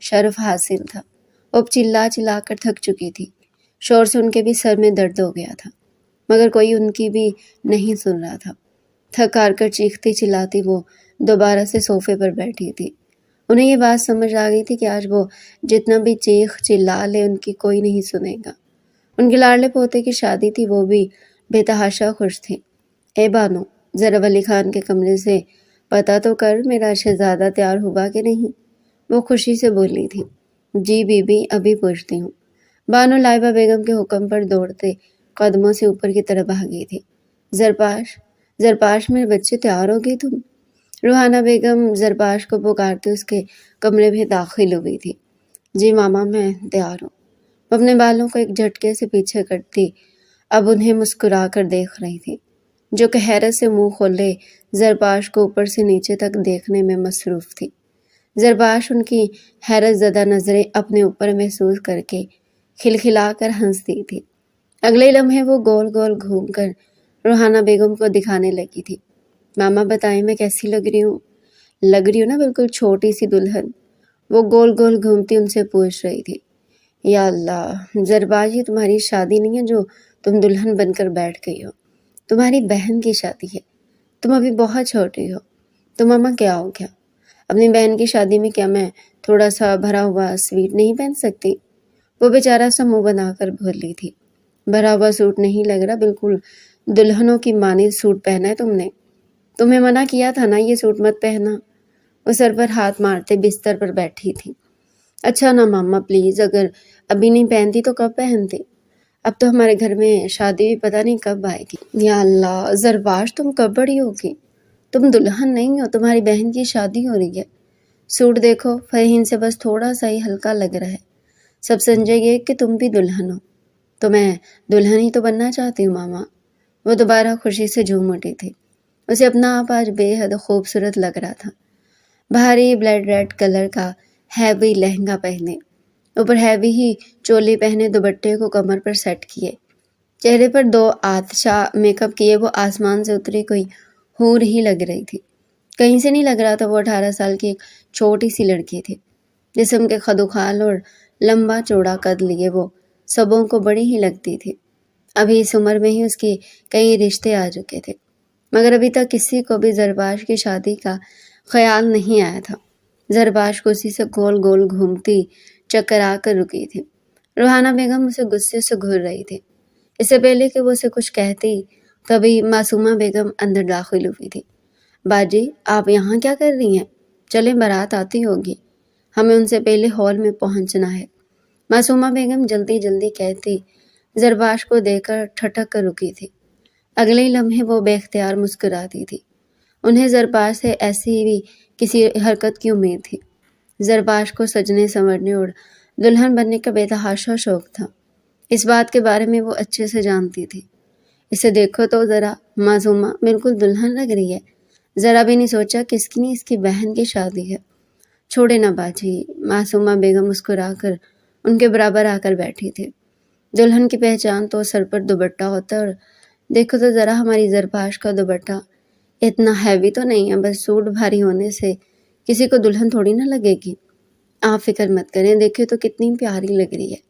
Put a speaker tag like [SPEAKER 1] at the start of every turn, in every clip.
[SPEAKER 1] شرف حاصل تھا۔ وہ اب چلا چلا کر تھک چکی تھی، شور سن کے بھی سر میں درد ہو گیا تھا، مگر کوئی ان کی بھی نہیں سن رہا تھا۔ تھک ہار کر چیختی چلاتی وہ دوبارہ سے صوفے پر بیٹھی تھی۔ انہیں یہ بات سمجھ آ گئی تھی کہ آج وہ جتنا بھی چیخ چلا لے ان کی کوئی نہیں سنے گا۔ ان کے لاڈلے پوتے کی شادی تھی، وہ بھی بے تحاشا خوش تھی۔ اے بانو، ذرا ولی خان کے کمرے سے پتہ تو کر میرا شہزادہ تیار ہوا کہ نہیں، وہ خوشی سے بولی تھی۔ جی بی بی، ابھی پوچھتی ہوں۔ بانو لائبہ بیگم کے حکم پر دوڑتے قدموں سے اوپر کی طرف بھاگی تھی۔ زرپاش میرے بچے، تیار ہو گئی تم؟ روحانہ بیگم زرپاش کو پکارتے اس کے کمرے میں داخل ہوئی تھی۔ جی ماما، میں تیار ہوں۔ وہ اپنے بالوں کو ایک جھٹکے سے پیچھے کرتی اب انہیں مسکرا کر دیکھ رہی تھی، جو کہ حیرت سے منہ کھولے زرپاش کو اوپر سے نیچے تک دیکھنے میں مصروف تھی۔ زرپاش ان کی حیرت زدہ نظریں اپنے اوپر محسوس کر کے کھلکھلا کر ہنستی تھی۔ اگلے لمحے وہ گول گول گھوم کر روحانہ بیگم کو دکھانے لگی تھی۔ ماما بتائیں میں کیسی لگ رہی ہوں؟ لگ رہی ہوں نا بالکل چھوٹی سی دلہن، وہ گول گول گھومتی ان سے پوچھ رہی تھی۔ یا اللہ، زرپاش یہ تمہاری شادی نہیں ہے جو تم دلہن بن کر بیٹھ گئی ہو، تمہاری بہن کی شادی ہے، تم ابھی بہت چھوٹی ہو۔ تو ماما کیا ہو گیا؟ اپنی بہن کی شادی میں کیا میں تھوڑا سا بھرا ہوا سویٹ نہیں پہن سکتی؟ وہ بیچارہ سا منہ بنا کر بولی تھی۔ بھرا ہوا سوٹ نہیں لگ رہا، بالکل دلہنوں کی مانند سوٹ پہنا ہے تم نے۔ تمہیں منع کیا تھا نا یہ سوٹ مت پہنا۔ وہ سر پر ہاتھ مارتے بستر پر بیٹھی تھی۔ اچھا نا ماما پلیز، اگر ابھی نہیں پہنتی تو کب پہنتی؟ اب تو ہمارے گھر میں شادی بھی پتہ نہیں کب آئے گی۔ یا اللہ، زرپاش تم کب بڑی ہوگی؟ تم دلہن نہیں ہو، تمہاری بہن کی شادی ہو رہی ہے۔ سوٹ دیکھو، فرہین سے بس تھوڑا سا ہی ہلکا لگ رہا ہے، سب سمجھے یہ کہ تم بھی دلہن ہو۔ تو میں دلہن ہی تو بننا چاہتی ہوں ماما۔ وہ دوبارہ خوشی سے جھوم اٹھی تھی۔ اسے اپنا آپ آج بے حد خوبصورت لگ رہا تھا۔ بھاری بلیڈ ریڈ کلر کا ہیوی لہنگا پہنے، اوپر ہیوی ہی چولی پہنے، دوپٹے کو کمر پر سیٹ کیے، چہرے پر دو آتشا میک اپ کیے، وہ آسمان سے اتری کوئی حور ہی لگ رہی تھی۔ کہیں سے نہیں لگ رہا تھا وہ 18 سال کی ایک چھوٹی سی لڑکی تھی۔ جسم کے خدوخال اور لمبا چوڑا قد لیے وہ سبوں کو بڑی ہی لگتی تھی۔ ابھی اس عمر میں ہی اس کی کئی رشتے آ چکے تھے، مگر ابھی تک کسی کو بھی زرپاش کی شادی کا خیال نہیں آیا تھا۔ زرپاش کرسی سے گول گول گھومتی چکر آ کر رکی تھی۔ روحانہ بیگم اسے غصے سے گھور رہی تھی۔ اس سے پہلے کہ وہ اسے کچھ کہتی تبھی معصومہ بیگم اندر داخل ہوئی تھی۔ باجی، آپ یہاں کیا کر رہی ہیں؟ چلیں بارات آتی ہوگی، ہمیں ان سے پہلے ہال میں پہنچنا ہے۔ معصومہ بیگم جلدی جلدی کہتی زرپاش کو دیکھ کر ٹھٹک کر رکی تھی۔ اگلے ہی لمحے وہ بے اختیار مسکراتی تھی۔ انہیں زرپاش سے ایسی بھی کسی حرکت کی امید تھی۔ زرپاش کو سجنے سنورنے اور دلہن بننے کا بے تحاشا شوق تھا۔ اس بات کے بارے میں وہ اچھے سے جانتی تھی۔ اسے دیکھو تو ذرا، معصومہ بالکل دلہن لگ رہی ہے، ذرا بھی نہیں سوچا کہ اس کی بہن کی شادی ہے۔ چھوڑے نا باجی، معصومہ بیگم مسکرا کر ان کے برابر آ کر بیٹھی تھی۔ دلہن کی پہچان تو سر پر دوپٹہ ہوتا ہے، اور دیکھو تو ذرا ہماری زرپاش کا دوپٹہ اتنا ہیوی تو نہیں ہے، بس سوٹ بھاری ہونے سے کسی کو دلہن تھوڑی نہ لگے گی۔ آپ فکر مت کریں، دیکھیں تو کتنی پیاری لگ رہی ہے۔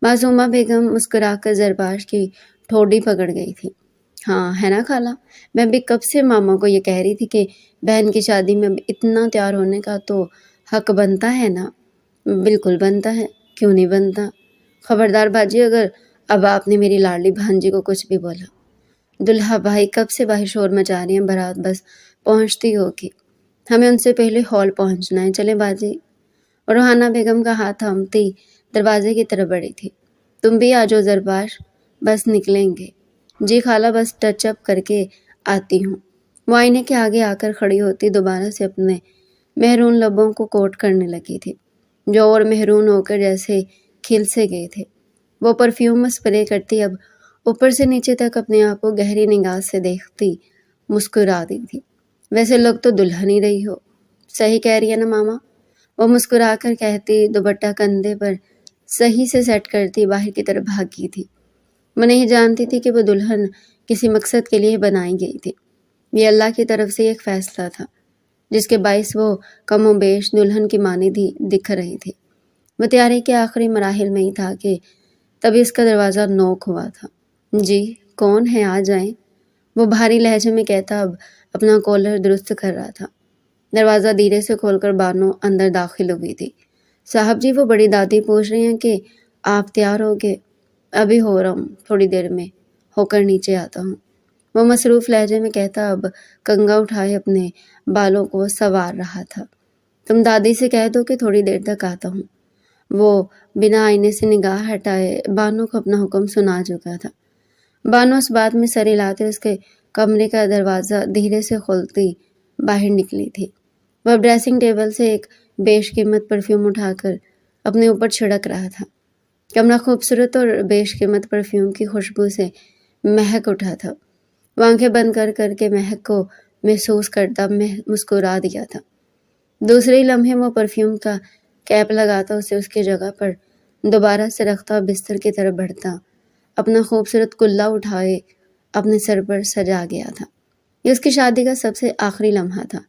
[SPEAKER 1] معصومہ بیگم مسکرا کر زرپاش کی ٹھوڑی پکڑ گئی تھی۔ ہاں ہے نا خالہ، میں بھی کب سے ماما کو یہ کہہ رہی تھی کہ بہن کی شادی میں اتنا تیار ہونے کا تو حق بنتا ہے نا۔ بالکل بنتا ہے، کیوں نہیں بنتا؟ خبردار باجی، اگر اب آپ نے میری لاڈلی بھانجی کو کچھ بھی بولا۔ دلہا بھائی کب سے باہر شور مچا رہی ہیں، بارات بس پہنچتی ہوگی، ہمیں ان سے پہلے ہال پہنچنا ہے، چلے باجی۔ روحانہ بیگم کا ہاتھ تھامتی دروازے کی طرف بڑھی تھی۔ تم بھی آ جاؤ زرپاش، بس نکلیں گے۔ جی خالہ، بس ٹچ اپ کر کے آتی ہوں۔ وہ آئینے کے آگے آ کر کھڑی ہوتی دوبارہ سے اپنے مہرون لبوں کو کوٹ کرنے لگی تھی، جو اور مہرون ہو کر جیسے کھل سے گئے تھے۔ وہ پرفیوم اسپرے کرتی اب اوپر سے نیچے تک اپنے آپ کو گہری نگاہ سے دیکھتی مسکرا دی تھی۔ ویسے لوگ تو دلہن ہی رہی ہو، صحیح کہہ رہی ہے نا ماما؟ وہ مسکرا کر کہتی دوپٹہ کندھے پر صحیح سے سیٹ کرتی باہر کی طرف بھاگی تھی۔ وہ نہیں جانتی تھی کہ وہ دلہن کسی مقصد کے لیے بنائی گئی تھی۔ یہ اللہ کی طرف سے ایک فیصلہ تھا، جس کے باعث وہ کم و بیش دلہن کی مانند ہی دکھ رہی تھی۔ وہ تیاری کے آخری مراحل میں ہی تھا کہ تبھی اس کا دروازہ نوک ہوا تھا۔ جی کون ہے، آ جائیں، وہ بھاری لہجے میں کہتا اب اپنا کالر درست کر رہا تھا۔ دروازہ دھیرے سے کھول کر بانو اندر داخل ہوئی تھی۔ صاحب جی، وہ بڑی دادی پوچھ رہی ہیں کہ آپ تیار ہو گے؟ ابھی ہو رہا ہوں، تھوڑی دیر میں ہو کر نیچے آتا ہوں، وہ مصروف لہجے میں کہتا اب کنگا اٹھائے اپنے بالوں کو سنوار رہا تھا۔ تم دادی سے کہہ دو کہ تھوڑی دیر تک آتا ہوں۔ وہ بنا آئینے سے نگاہ ہٹائے بانو کو اپنا حکم سنا چکا تھا۔ بانو اس بات میں سر ہلاتے اس کے کمرے کا دروازہ دھیرے سے کھولتی باہر نکلی تھی۔ وہ اب ڈریسنگ ٹیبل سے ایک بیش قیمت پرفیوم اٹھا کر اپنے اوپر چھڑک رہا تھا۔ کمرہ خوبصورت اور بیش قیمت پرفیوم کی خوشبو سے مہک اٹھا تھا۔ وہ آنکھیں بند کر کر کے مہک کو محسوس کرتا مسکرا دیا تھا۔ دوسرے لمحے وہ پرفیوم کا کیپ لگاتا اسے اس کی جگہ پر دوبارہ سے رکھتا اور بستر کی طرف بڑھتا اپنا خوبصورت کلا اٹھائے اپنے سر پر سجا گیا تھا۔ یہ اس کی شادی کا سب سے آخری لمحہ تھا۔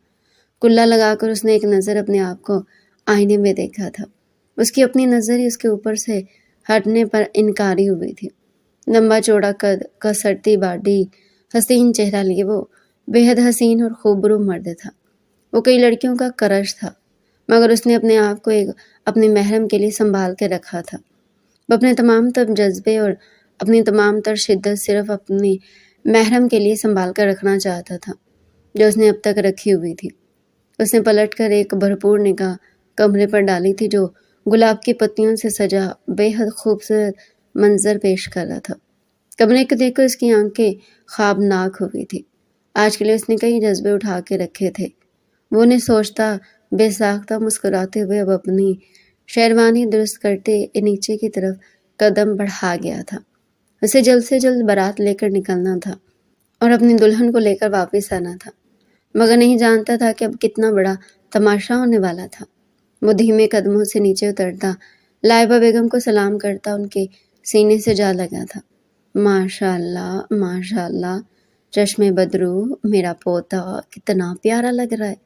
[SPEAKER 1] کلا لگا کر اس نے ایک نظر اپنے آپ کو آئینے میں دیکھا تھا۔ اس کی اپنی نظر ہی اس کے اوپر سے ہٹنے پر انکاری ہوئی تھی۔ لمبا چوڑا قد، کسرتی باڈی، حسین چہرہ لیے وہ بے حد حسین اور خوبرو مرد تھا۔ وہ کئی لڑکیوں کا کرش تھا، مگر اس نے اپنے آپ کو ایک اپنے محرم کے لیے سنبھال کے رکھا تھا۔ وہ اپنے تمام تر جذبے اور اپنی تمام تر شدت صرف اپنی محرم کے لیے سنبھال کر رکھنا چاہتا تھا، جو اس نے اب تک رکھی ہوئی تھی۔ اس نے پلٹ کر ایک بھرپور نگاہ کمرے پر ڈالی تھی جو گلاب کی پتیوں سے سجا بے حد خوبصورت منظر پیش کر رہا تھا۔ کمرے کو دیکھ کر اس کی آنکھیں خوابناک ہو گئی تھی۔ آج کے لیے اس نے کئی جذبے اٹھا کے رکھے تھے۔ وہ انہیں سوچتا بے ساختہ مسکراتے ہوئے اب اپنی شیروانی درست کرتے نیچے کی طرف قدم بڑھا گیا تھا۔ اسے جلد سے جلد بارات لے کر نکلنا تھا اور اپنی دلہن کو لے کر واپس آنا تھا، مگر نہیں جانتا تھا کہ اب کتنا بڑا تماشا ہونے والا تھا۔ وہ دھیمے قدموں سے نیچے اترتا لائبہ بیگم کو سلام کرتا ان کے سینے سے جا لگا تھا۔ ماشاء اللہ چشم بدرو، میرا پوتا کتنا پیارا لگ رہا ہے۔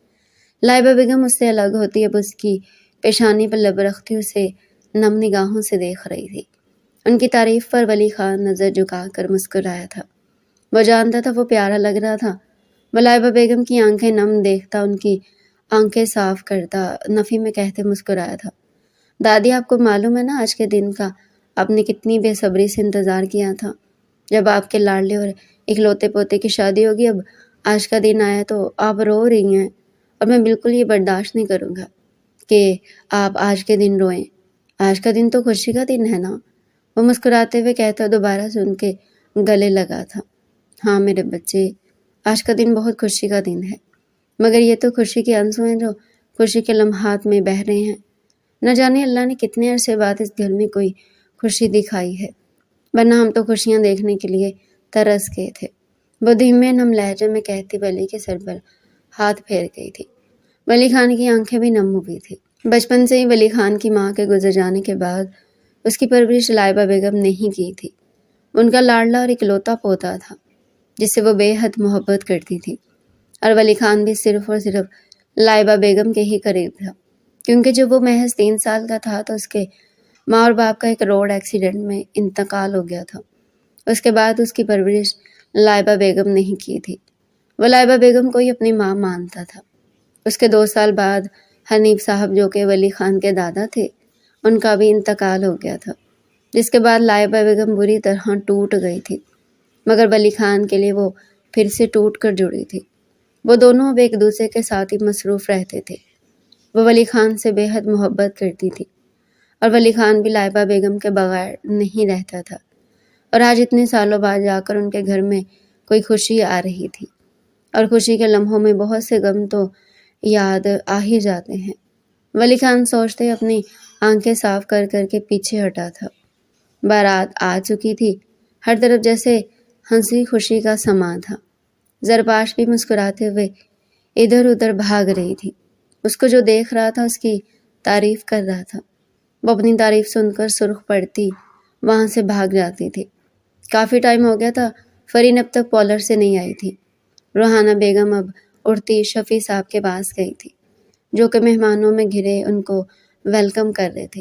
[SPEAKER 1] لائبہ بیگم اس سے الگ ہوتی اب اس کی پیشانی پر لب رکھتی اسے نم نگاہوں سے دیکھ رہی تھی۔ ان کی تعریف پر ولی خان نظر جھکا کر مسکرایا تھا۔ وہ جانتا تھا وہ پیارا لگ رہا تھا۔ وہ لائبہ بیگم کی آنکھیں نم دیکھتا ان کی آنکھیں صاف کرتا نفی میں کہتے مسکرایا تھا، دادی آپ کو معلوم ہے نا آج کے دن کا آپ نے کتنی بے صبری سے انتظار کیا تھا، جب آپ کے لاڈلے اور اکلوتے پوتے کی شادی ہوگی۔ اب آج کا دن آیا تو آپ رو رہی ہیں اور میں بالکل یہ برداشت نہیں کروں گا کہ آپ آج کے دن روئیں۔ آج کا دن تو خوشی کا دن ہے نا، وہ مسکراتے ہوئے کہتا دوبارہ سے ان کے گلے لگا تھا۔ ہاں میرے بچے، آج کا دن بہت خوشی کا دن ہے، مگر یہ تو خوشی کے آنسو ہیں جو خوشی کے لمحات میں بہہ رہے ہیں۔ نہ جانے اللہ نے کتنے عرصے بعد اس گھر میں کوئی خوشی دکھائی ہے، ورنہ ہم تو خوشیاں دیکھنے کے لیے ترس گئے تھے، وہ دھیمے نم لہجے میں کہتی ولی کے سر پر ہاتھ پھیر گئی تھی۔ ولی خان کی آنکھیں بھی نم ہوئی تھی۔ بچپن سے ہی ولی خان کی ماں کے گزر جانے کے بعد اس کی پرورش لائبہ بیگم نے ہی کی تھی۔ ان کا لاڈلا اور اکلوتا پوتا تھا جس سے وہ بے حد محبت کرتی تھی، اور ولی خان بھی صرف اور صرف لائبہ بیگم کے ہی قریب تھا، کیونکہ جب وہ محض 3 سال کا تھا تو اس کے ماں اور باپ کا ایک روڈ ایکسیڈنٹ میں انتقال ہو گیا تھا۔ اس کے بعد اس کی پرورش لائبہ بیگم نے ہی کی تھی۔ وہ لائبہ بیگم کو ہی اپنی ماں مانتا تھا۔ اس کے 2 سال بعد حنیف صاحب جو کہ ولی خان کے دادا تھے، ان کا بھی انتقال ہو گیا تھا، جس کے بعد لائبہ بیگم بری طرح ٹوٹ گئی تھی، مگر ولی خان کے لیے وہ پھر سے ٹوٹ کر جڑی تھی۔ وہ دونوں اب ایک دوسرے کے ساتھ ہی مصروف رہتے تھے۔ وہ ولی خان سے بے حد محبت کرتی تھی اور ولی خان بھی لائبہ بیگم کے بغیر نہیں رہتا تھا، اور آج اتنے سالوں بعد جا کر ان کے گھر میں کوئی خوشی آ رہی تھی، اور خوشی کے لمحوں میں بہت سے غم تو یاد آ ہی جاتے ہیں۔ ولی خان سوچتے اپنی آنکھیں صاف کر کر کے پیچھے ہٹا تھا۔ بارات آ چکی تھی، ہر طرف جیسے ہنسی خوشی کا سما تھا۔ زرپاش بھی مسکراتے ہوئے ادھر ادھر بھاگ رہی تھی، اس کو جو دیکھ رہا تھا اس کی تعریف کر رہا تھا۔ وہ اپنی تعریف سن کر سرخ پڑتی وہاں سے بھاگ جاتی تھی۔ کافی ٹائم ہو گیا تھا فرین اب تک پارلر سے نہیں آئی تھی۔ روحانہ بیگم اب اڑتی شفیع صاحب کے پاس گئی تھی، جو کہ مہمانوں میں گھرے ان کو ویلکم کر رہے تھے۔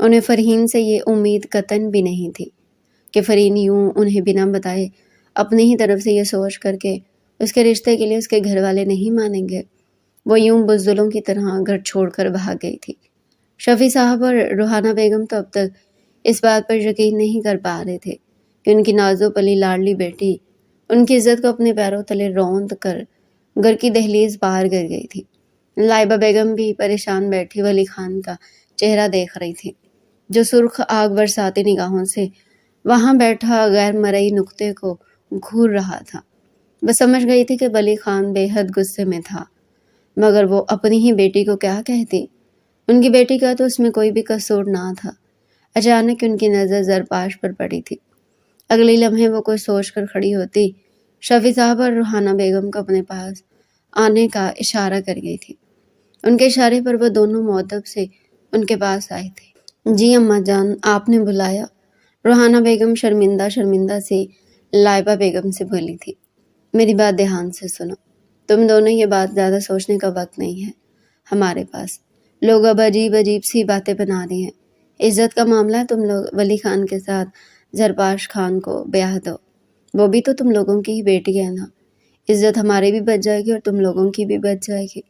[SPEAKER 1] انہیں فرحین سے یہ امید قطعاً بھی نہیں تھی کہ فرحین یوں انہیں بنا بتائے اپنی ہی طرف سے یہ سوچ کر کے اس کے رشتے کے لیے اس کے گھر والے نہیں مانیں گے، وہ یوں بزدلوں کی طرح گھر چھوڑ کر بھاگ گئی تھی۔ شفیع صاحب اور روحانہ بیگم تو اب تک اس بات پر یقین نہیں کر پا رہے تھے کہ ان کی نازو پلی لاڈلی بیٹی ان کی عزت کو اپنے پیروں تلے روند کر گھر کی دہلیز پار کر گئی تھی۔ لائبہ بیگم بھی پریشان بیٹھی ولی خان کا چہرہ دیکھ رہی تھی، جو سرخ آگ برساتی نگاہوں سے وہاں بیٹھا غیر مرئی نقطے کو گھور رہا تھا۔ وہ سمجھ گئی تھی کہ ولی خان بے حد غصے میں تھا، مگر وہ اپنی ہی بیٹی کو کیا کہتی؟ ان کی بیٹی کا تو اس میں کوئی بھی قصور نہ تھا۔ اچانک ان کی نظر زرپاش پر پڑی تھی۔ اگلی لمحے وہ کچھ سوچ کر کھڑی ہوتی شفیع صاحب اور روحانہ بیگم کو اپنے پاس آنے کا اشارہ کر گئی تھی۔ ان کے اشارے پر وہ دونوں مؤدب سے ان کے پاس آئے تھے۔ جی اماں جان، آپ نے بلایا؟ روحانہ بیگم شرمندہ شرمندہ سے لائبہ بیگم سے بولی تھی۔ میری بات دھیان سے سنو، تم دونوں یہ بات زیادہ سوچنے کا وقت نہیں ہے ہمارے پاس۔ لوگ اب عجیب عجیب سی باتیں بنا دی ہیں۔ عزت کا معاملہ ہے، تم لوگ ولی خان کے ساتھ زرپاش خان کو بیاہ دو، وہ بھی تو تم لوگوں کی ہی بیٹی ہے نا۔ عزت ہماری بھی بچ جائے گی اور تم لوگوں کی بھی بچ جائے گی۔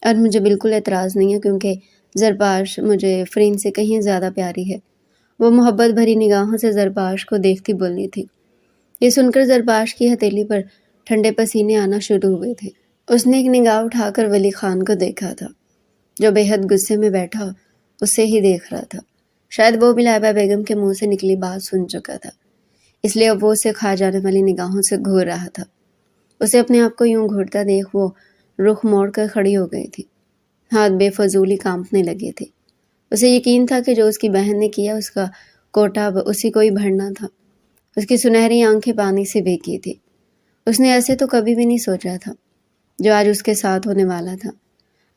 [SPEAKER 1] اور مجھے بالکل اعتراض نہیں ہے، کیونکہ زرپاش مجھے فرین سے کہیں زیادہ پیاری ہے۔ وہ محبت بھری نگاہوں سے زرپاش کو دیکھتی بولی تھی۔ یہ سن کر زرپاش کی ہتھیلی پر ٹھنڈے پسینے آنا شروع ہوئے تھے۔ اس نے ایک نگاہ اٹھا کر ولی خان کو دیکھا تھا، جو بے حد غصے میں بیٹھا اسے ہی دیکھ رہا تھا۔ شاید وہ بھی لائبہ بیگم کے منہ سے نکلی بات سن چکا تھا، اس لیے اب وہ اسے کھا جانے والی نگاہوں سے گھور رہا تھا۔ اسے اپنے آپ کو یوں گھورتا دیکھ وہ رخ موڑ کر کھڑی ہو گئی تھی۔ ہاتھ بے فضولی کانپنے لگے تھے۔ اسے یقین تھا کہ جو اس کی بہن نے کیا اس کا کوٹا اب اسی کو ہی بھرنا تھا۔ اس کی سنہری آنکھیں پانی سے بھیگی تھی۔ اس نے ایسے تو کبھی بھی نہیں سوچا تھا جو آج اس کے ساتھ ہونے والا تھا۔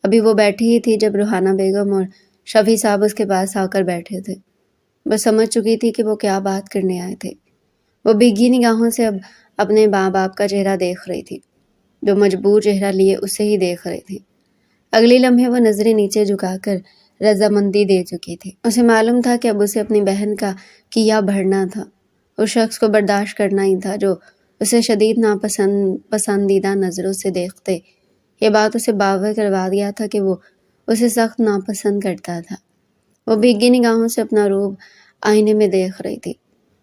[SPEAKER 1] ابھی وہ بیٹھی ہی تھی جب روحانہ بیگم اور شفیع صاحب اس کے پاس آ کر بیٹھے تھے۔ وہ سمجھ چکی تھی کہ وہ کیا بات کرنے آئے تھے۔ وہ بھیگی نگاہوں سے اب اپنے ماں باپ کا چہرہ دیکھ رہی تھی، جو مجبور چہرہ لیے اسے ہی دیکھ رہے تھے۔ اگلی لمحے وہ نظریں نیچے جھکا کر رضامندی دے چکی تھی۔ اسے معلوم تھا کہ اب اسے اپنی بہن کا کیا بھرنا تھا، اس شخص کو برداشت کرنا ہی تھا جو اسے شدید پسندیدہ نظروں سے دیکھتے۔ یہ بات اسے باور کروا دیا تھا کہ وہ اسے سخت ناپسند کرتا تھا۔ وہ بھیگی نگاہوں سے اپنا روپ آئینے میں دیکھ رہی تھی۔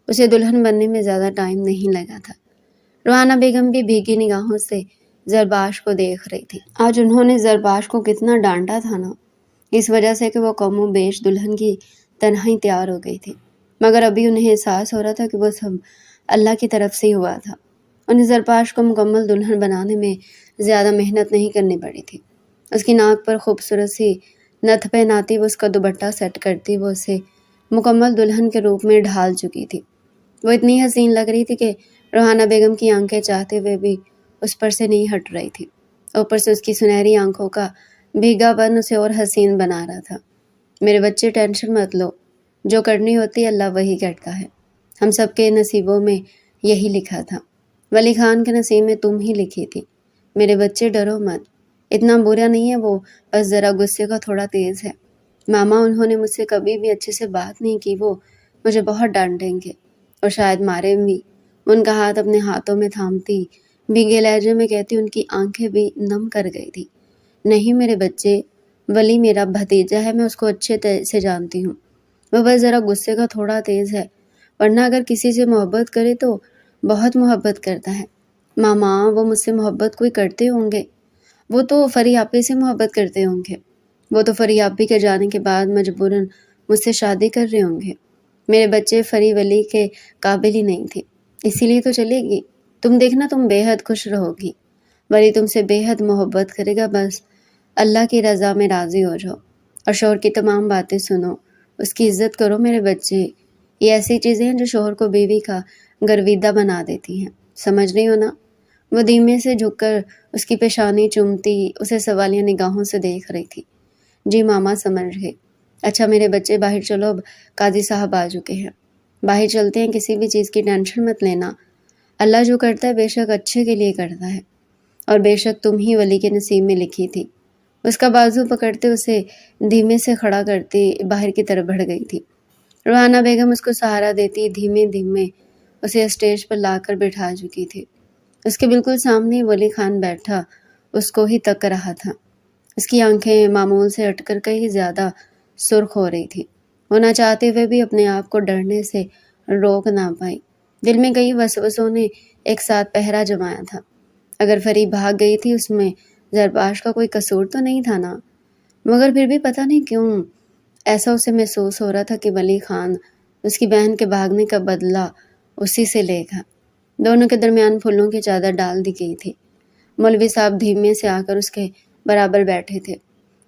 [SPEAKER 1] اسے دلہن بننے میں زیادہ ٹائم نہیں لگا تھا۔ روحانہ بیگم بھی بھیگی نگاہوں سے زرباش کو دیکھ رہی تھی۔ آج انہوں نے زرباش کو کتنا ڈانٹا تھا نا، اس وجہ سے کہ وہ کم و بیش دلہن کی طرح ہی تیار ہو گئی تھی، مگر ابھی انہیں احساس ہو رہا تھا کہ وہ سب اللہ کی طرف سے ہی ہوا تھا۔ انہیں زرباش کو مکمل دلہن بنانے میں زیادہ محنت نہیں کرنی پڑی تھی۔ اس کی ناک پر خوبصورت سی نتھ پہناتی، وہ اس کا دوپٹہ سیٹ کرتی، وہ اسے مکمل دلہن کے روپ میں ڈھال چکی تھی۔ وہ اتنی حسین لگ رہی تھی کہ روحانہ بیگم کی آنکھیں چاہتے ہوئے بھی اس پر سے نہیں ہٹ رہی تھی۔ اوپر سے اس کی سنہری آنکھوں کا بھیگا پن اسے اور حسین بنا رہا تھا۔ میرے بچے ٹینشن مت لو، جو کرنی ہوتی اللہ وہی کرتا ہے۔ ہم سب کے نصیبوں میں یہی لکھا تھا، ولی خان کے نصیب میں تم ہی لکھی تھی۔ میرے بچے ڈرو مت، اتنا برا نہیں ہے وہ، بس ذرا غصے کا تھوڑا تیز ہے۔ ماما انہوں نے مجھ سے کبھی بھی اچھے سے بات نہیں کی، وہ مجھے بہت ڈانٹیں گے اور شاید مارے بھی۔ ان کا ہاتھ اپنے ہاتھوں میں تھامتی بھیگے لہجے میں کہتی، ان کی آنکھیں بھی نم کر گئی تھی۔ نہیں میرے بچے، ولی میرا بھتیجا ہے، میں اس کو اچھے سے جانتی ہوں، وہ بس ذرا غصے کا تھوڑا تیز ہے، ورنہ اگر کسی سے محبت کرے تو بہت محبت کرتا ہے۔ ماما وہ مجھ سے محبت کوئی کرتے ہوں گے، وہ تو فری آپی سے محبت کرتے ہوں گے، وہ تو فری آپی کے جانے کے بعد مجبوراً مجھ سے شادی کر رہے ہوں گے۔ میرے بچے فری ولی کے قابل ہی نہیں تھے، اسی لیے تو چلے گی۔ تم دیکھنا تم بے حد خوش رہو گی، ولی تم سے بے حد محبت کرے گا، بس اللہ کی رضا میں راضی ہو جاؤ اور شوہر کی تمام باتیں سنو، اس کی عزت کرو میرے بچے۔ یہ ایسی چیزیں ہیں جو شوہر کو بیوی کا گرویدہ بنا دیتی ہیں، سمجھ رہی ہو نا؟ وہ دھیمے سے جھک کر اس کی پیشانی چومتی اسے سوالیہ نگاہوں سے دیکھ رہی تھی۔ جی ماما سمجھ گئے۔ اچھا میرے بچے باہر چلو، اب قاضی صاحب آ چکے ہیں، باہر چلتے ہیں، کسی بھی چیز کی ٹینشن مت لینا، اللہ جو کرتا ہے بے شک اچھے کے لیے کرتا ہے، اور بے شک تم ہی ولی کے نصیب میں لکھی تھی۔ اس کا بازو پکڑتے اسے دھیمے سے کھڑا کرتی باہر کی طرف بڑھ گئی تھی۔ روحانہ بیگم اس کو سہارا دیتی دھیمے دھیمے اسے اسٹیج پر لا کر بٹھا چکی تھی۔ اس کے بالکل سامنے ولی خان بیٹھا اس کو ہی تک رہا تھا۔ اس کی آنکھیں معمول سے ہٹ کر کہیں زیادہ سرخ ہو رہی تھی۔ وہ نہ چاہتے ہوئے بھی اپنے آپ کو ڈرنے سے روک نہ پائی۔ دل میں کئی وسوسوں نے ایک ساتھ پہرا جمایا تھا۔ اگر فری بھاگ گئی تھی اس میں زرپاش کا کوئی قصور تو نہیں تھا نا، مگر پھر بھی پتہ نہیں کیوں ایسا اسے محسوس ہو رہا تھا کہ ولی خان اس کی بہن کے بھاگنے کا بدلہ اسی سے لے گا۔ دونوں کے درمیان پھولوں کی چادر ڈال دی گئی تھی۔ مولوی صاحب دھیمے سے آ کر اس کے برابر بیٹھے تھے۔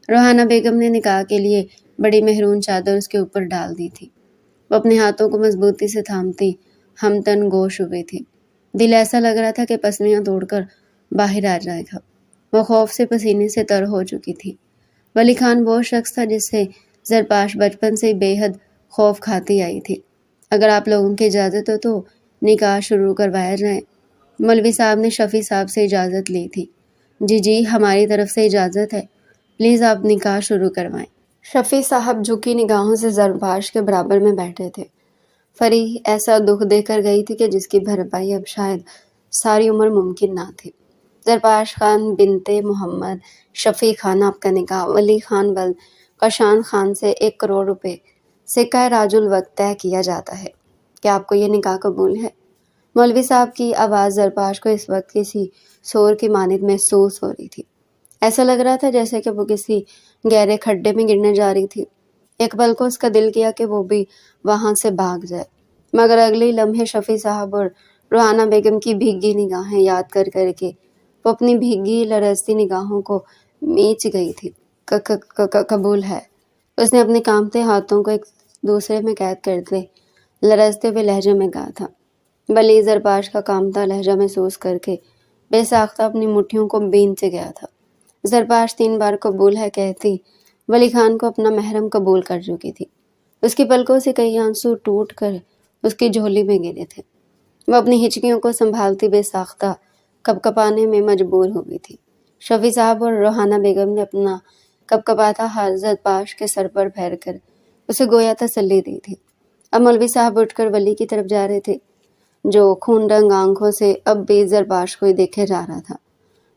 [SPEAKER 1] روحانہ بیگم نے نکاح کے لیے بڑی مہرون چادر اس کے اوپر ڈال دی تھی۔ وہ اپنے ہاتھوں کو مضبوطی سے تھامتی ہمتن گوش ہوئی تھی۔ دل ایسا لگ رہا تھا کہ پسلیاں توڑ کر باہر آ جائے گا۔ وہ خوف سے پسینے سے تر ہو چکی تھی۔ ولی خان وہ شخص تھا جس سے زرپاش بچپن سے بے حد خوف کھاتی آئی تھی۔ اگر آپ لوگوں کی اجازت ہو تو نکاح شروع کروایا جائے۔ مولوی صاحب نے شفیع صاحب سے اجازت لی تھی۔ جی ہماری طرف سے اجازت ہے، پلیز آپ نکاح شروع کروائیں۔ شفیع صاحب جھکی نگاہوں سے زرپاش کے برابر میں بیٹھے تھے۔ فری ایسا دکھ دے کر گئی تھی کہ جس کی بھرپائی اب شاید ساری عمر ممکن نہ تھی۔ زرپاش خان بنتے محمد شفیع خان، آپ کا نکاح ولی خان ولد کشان خان سے 1 کروڑ روپے سکہ راج الوقت طے کیا جاتا ہے۔ کیا آپ کو یہ نکاح قبول ہے؟ مولوی صاحب کی آواز زرپاش کو اس وقت کسی شور کی مانند محسوس ہو رہی تھی۔ ایسا لگ رہا تھا جیسے کہ وہ کسی گہرے کھڈے میں گرنے جا رہی تھی۔ ایک پل کو اس کا دل کیا کہ وہ بھی وہاں سے بھاگ جائے، مگر اگلے لمحے شفیع صاحب اور روحانہ بیگم کی بھیگی نگاہیں یاد کر کے وہ اپنی بھیگی لرزتی نگاہوں کو میچ گئی تھی۔ قبول ہے، اس نے اپنے کانپتے ہاتھوں کو ایک دوسرے میں قید کرتے لرزتے ہوئے لہجے میں کہا تھا۔ ولی زرپاش کا کانپتا لہجہ محسوس کر کے بے ساختہ اپنی مٹھیوں کو بینچ گیا تھا۔ زرپاش 3 بار قبول ہے کہتی ولی خان کو اپنا محرم قبول کر چکی تھی۔ اس کی پلکوں سے کئی آنسو ٹوٹ کر اس کی جھولی میں گرے تھے۔ وہ اپنی ہچکیوں کو سنبھالتی بے ساختہ کپکپانے میں مجبور ہو گئی تھی۔ شفیع صاحب اور روحانہ بیگم نے اپنا کپکپاتا ہاتھ زرپاش کے سر پر پھیر کر اسے گویا تسلی دی تھی۔ اب مولوی صاحب اٹھ کر ولی کی طرف جا رہے تھے، جو خون رنگ آنکھوں سے اب بھی زرپاش کو ہی دیکھے جا رہا تھا۔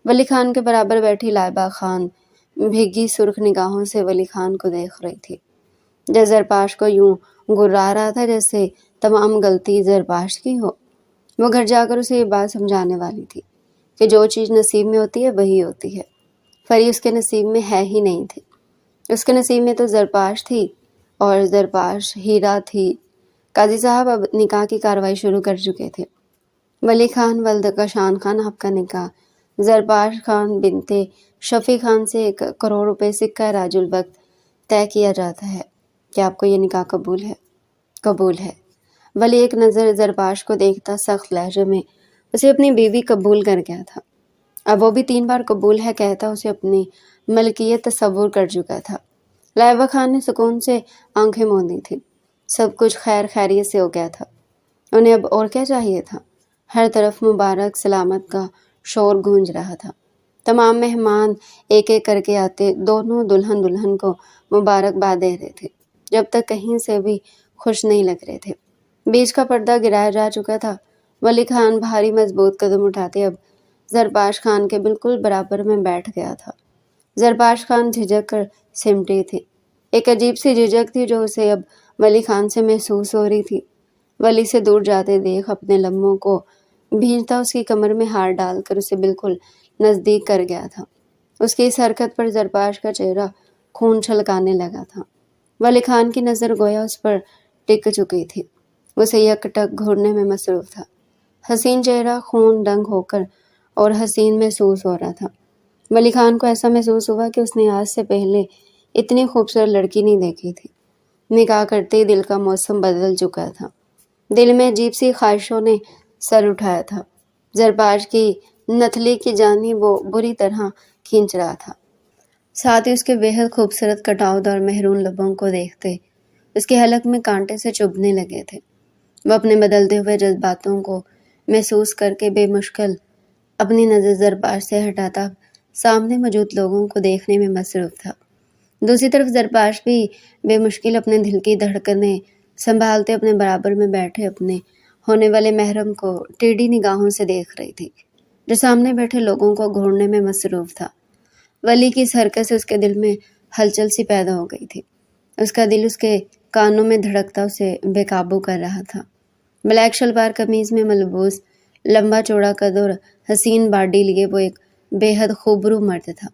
[SPEAKER 1] ولی خان کے برابر بیٹھی لائبہ خان بھیگی سرخ نگاہوں سے ولی خان کو دیکھ رہی تھی، جو زرپاش کو یوں گرا رہا تھا جیسے تمام غلطی زرپاش کی ہو۔ وہ گھر جا کر اسے یہ بات سمجھانے والی تھی کہ جو چیز نصیب میں ہوتی ہے وہی ہوتی ہے۔ فری اس کے نصیب میں ہے ہی نہیں تھی۔ اس کے نصیب میں تو زرپاش تھی اور زرپاش ہیرا تھی۔ قاضی صاحب اب نکاح کی کارروائی شروع کر چکے تھے۔ ولی خان ولد کشان خان، آپ کا نکاح زرپاش خان بنتے شفیع خان سے 1 کروڑ روپے سکہ راج الوقت طے کیا جاتا ہے۔ کیا آپ کو یہ نکاح قبول ہے؟ قبول ہے۔ ولی ایک نظر زرپاش کو دیکھتا سخت لہجے میں اسے اپنی بیوی قبول کر گیا تھا۔ اب وہ بھی 3 بار قبول ہے کہتا اسے اپنی ملکیت تصور کر چکا تھا۔ لائبہ خان نے سکون سے آنکھیں موندی تھی۔ سب کچھ خیر خیریت سے ہو گیا تھا۔ انہیں اب اور کیا چاہیے تھا؟ ہر طرف مبارک سلامت کا شور گونج رہا تھا۔ تمام مہمان ایک ایک کر کے آتے دونوں دلہن کو مبارکباد دے رہے تھے، جب تک کہیں سے بھی خوش نہیں لگ رہے تھے۔ بیچ کا پردہ گرایا جا چکا تھا۔ ولی خان بھاری مضبوط قدم اٹھاتے اب زرپاش خان کے بالکل برابر میں بیٹھ گیا تھا۔ زرپاش خان جھجک کر سمٹی تھی۔ ایک عجیب سی جھجک تھی جو اسے اب ولی خان سے محسوس ہو رہی تھی۔ ولی سے دور جاتے دیکھ اپنے لمحوں کو بھینجتا اس کی کمر میں ہاتھ ڈال کر اسے بالکل نزدیک کر گیا تھا۔ اس کی اس حرکت پر زرپاش کا چہرہ خون چھلکانے لگا تھا۔ ولی خان کی نظر گویا اس پر ٹک چکی تھی، اسے یک ٹک گھورنے میں مصروف تھا۔ حسین چہرہ خون دنگ ہو کر اور حسین محسوس ہو رہا تھا۔ ولی خان کو ایسا محسوس ہوا کہ اس نے آج سے پہلے اتنی خوبصورت لڑکی نہیں دیکھی تھی۔ نکاح کرتے ہی دل کا موسم بدل چکا تھا۔ دل میں عجیب سی خواہشوں نے سر اٹھایا تھا۔ زرپاش کی نتھلی کی جانب وہ بری طرح کھینچ رہا تھا۔ ساتھ ہی اس کے بے حد خوبصورت کٹاؤ دار مہرون لبوں کو دیکھتے اس کے حلق میں کانٹے سے چبھنے لگے تھے۔ وہ اپنے بدلتے ہوئے جذباتوں کو محسوس کر کے بے مشکل اپنی نظر زرپاش سے ہٹاتا سامنے موجود لوگوں کو دیکھنے میں مصروف تھا۔ دوسری طرف زرپاش بھی بے مشکل اپنے دل کی دھڑکنیں سنبھالتے اپنے برابر میں بیٹھے اپنے ہونے والے محرم کو ٹیڑھی نگاہوں سے دیکھ رہی تھی، جو سامنے بیٹھے لوگوں کو گھورنے میں مصروف تھا۔ ولی کی اس حرکت سے اس کے دل میں ہلچل سی پیدا ہو گئی تھی۔ اس کا دل اس کے کانوں میں دھڑکتا اسے بے قابو کر رہا تھا۔ بلیک شلوار قمیض میں ملبوس لمبا چوڑا قد اور حسین باڈی لیے وہ ایک بے حد خوبرو مرد تھا۔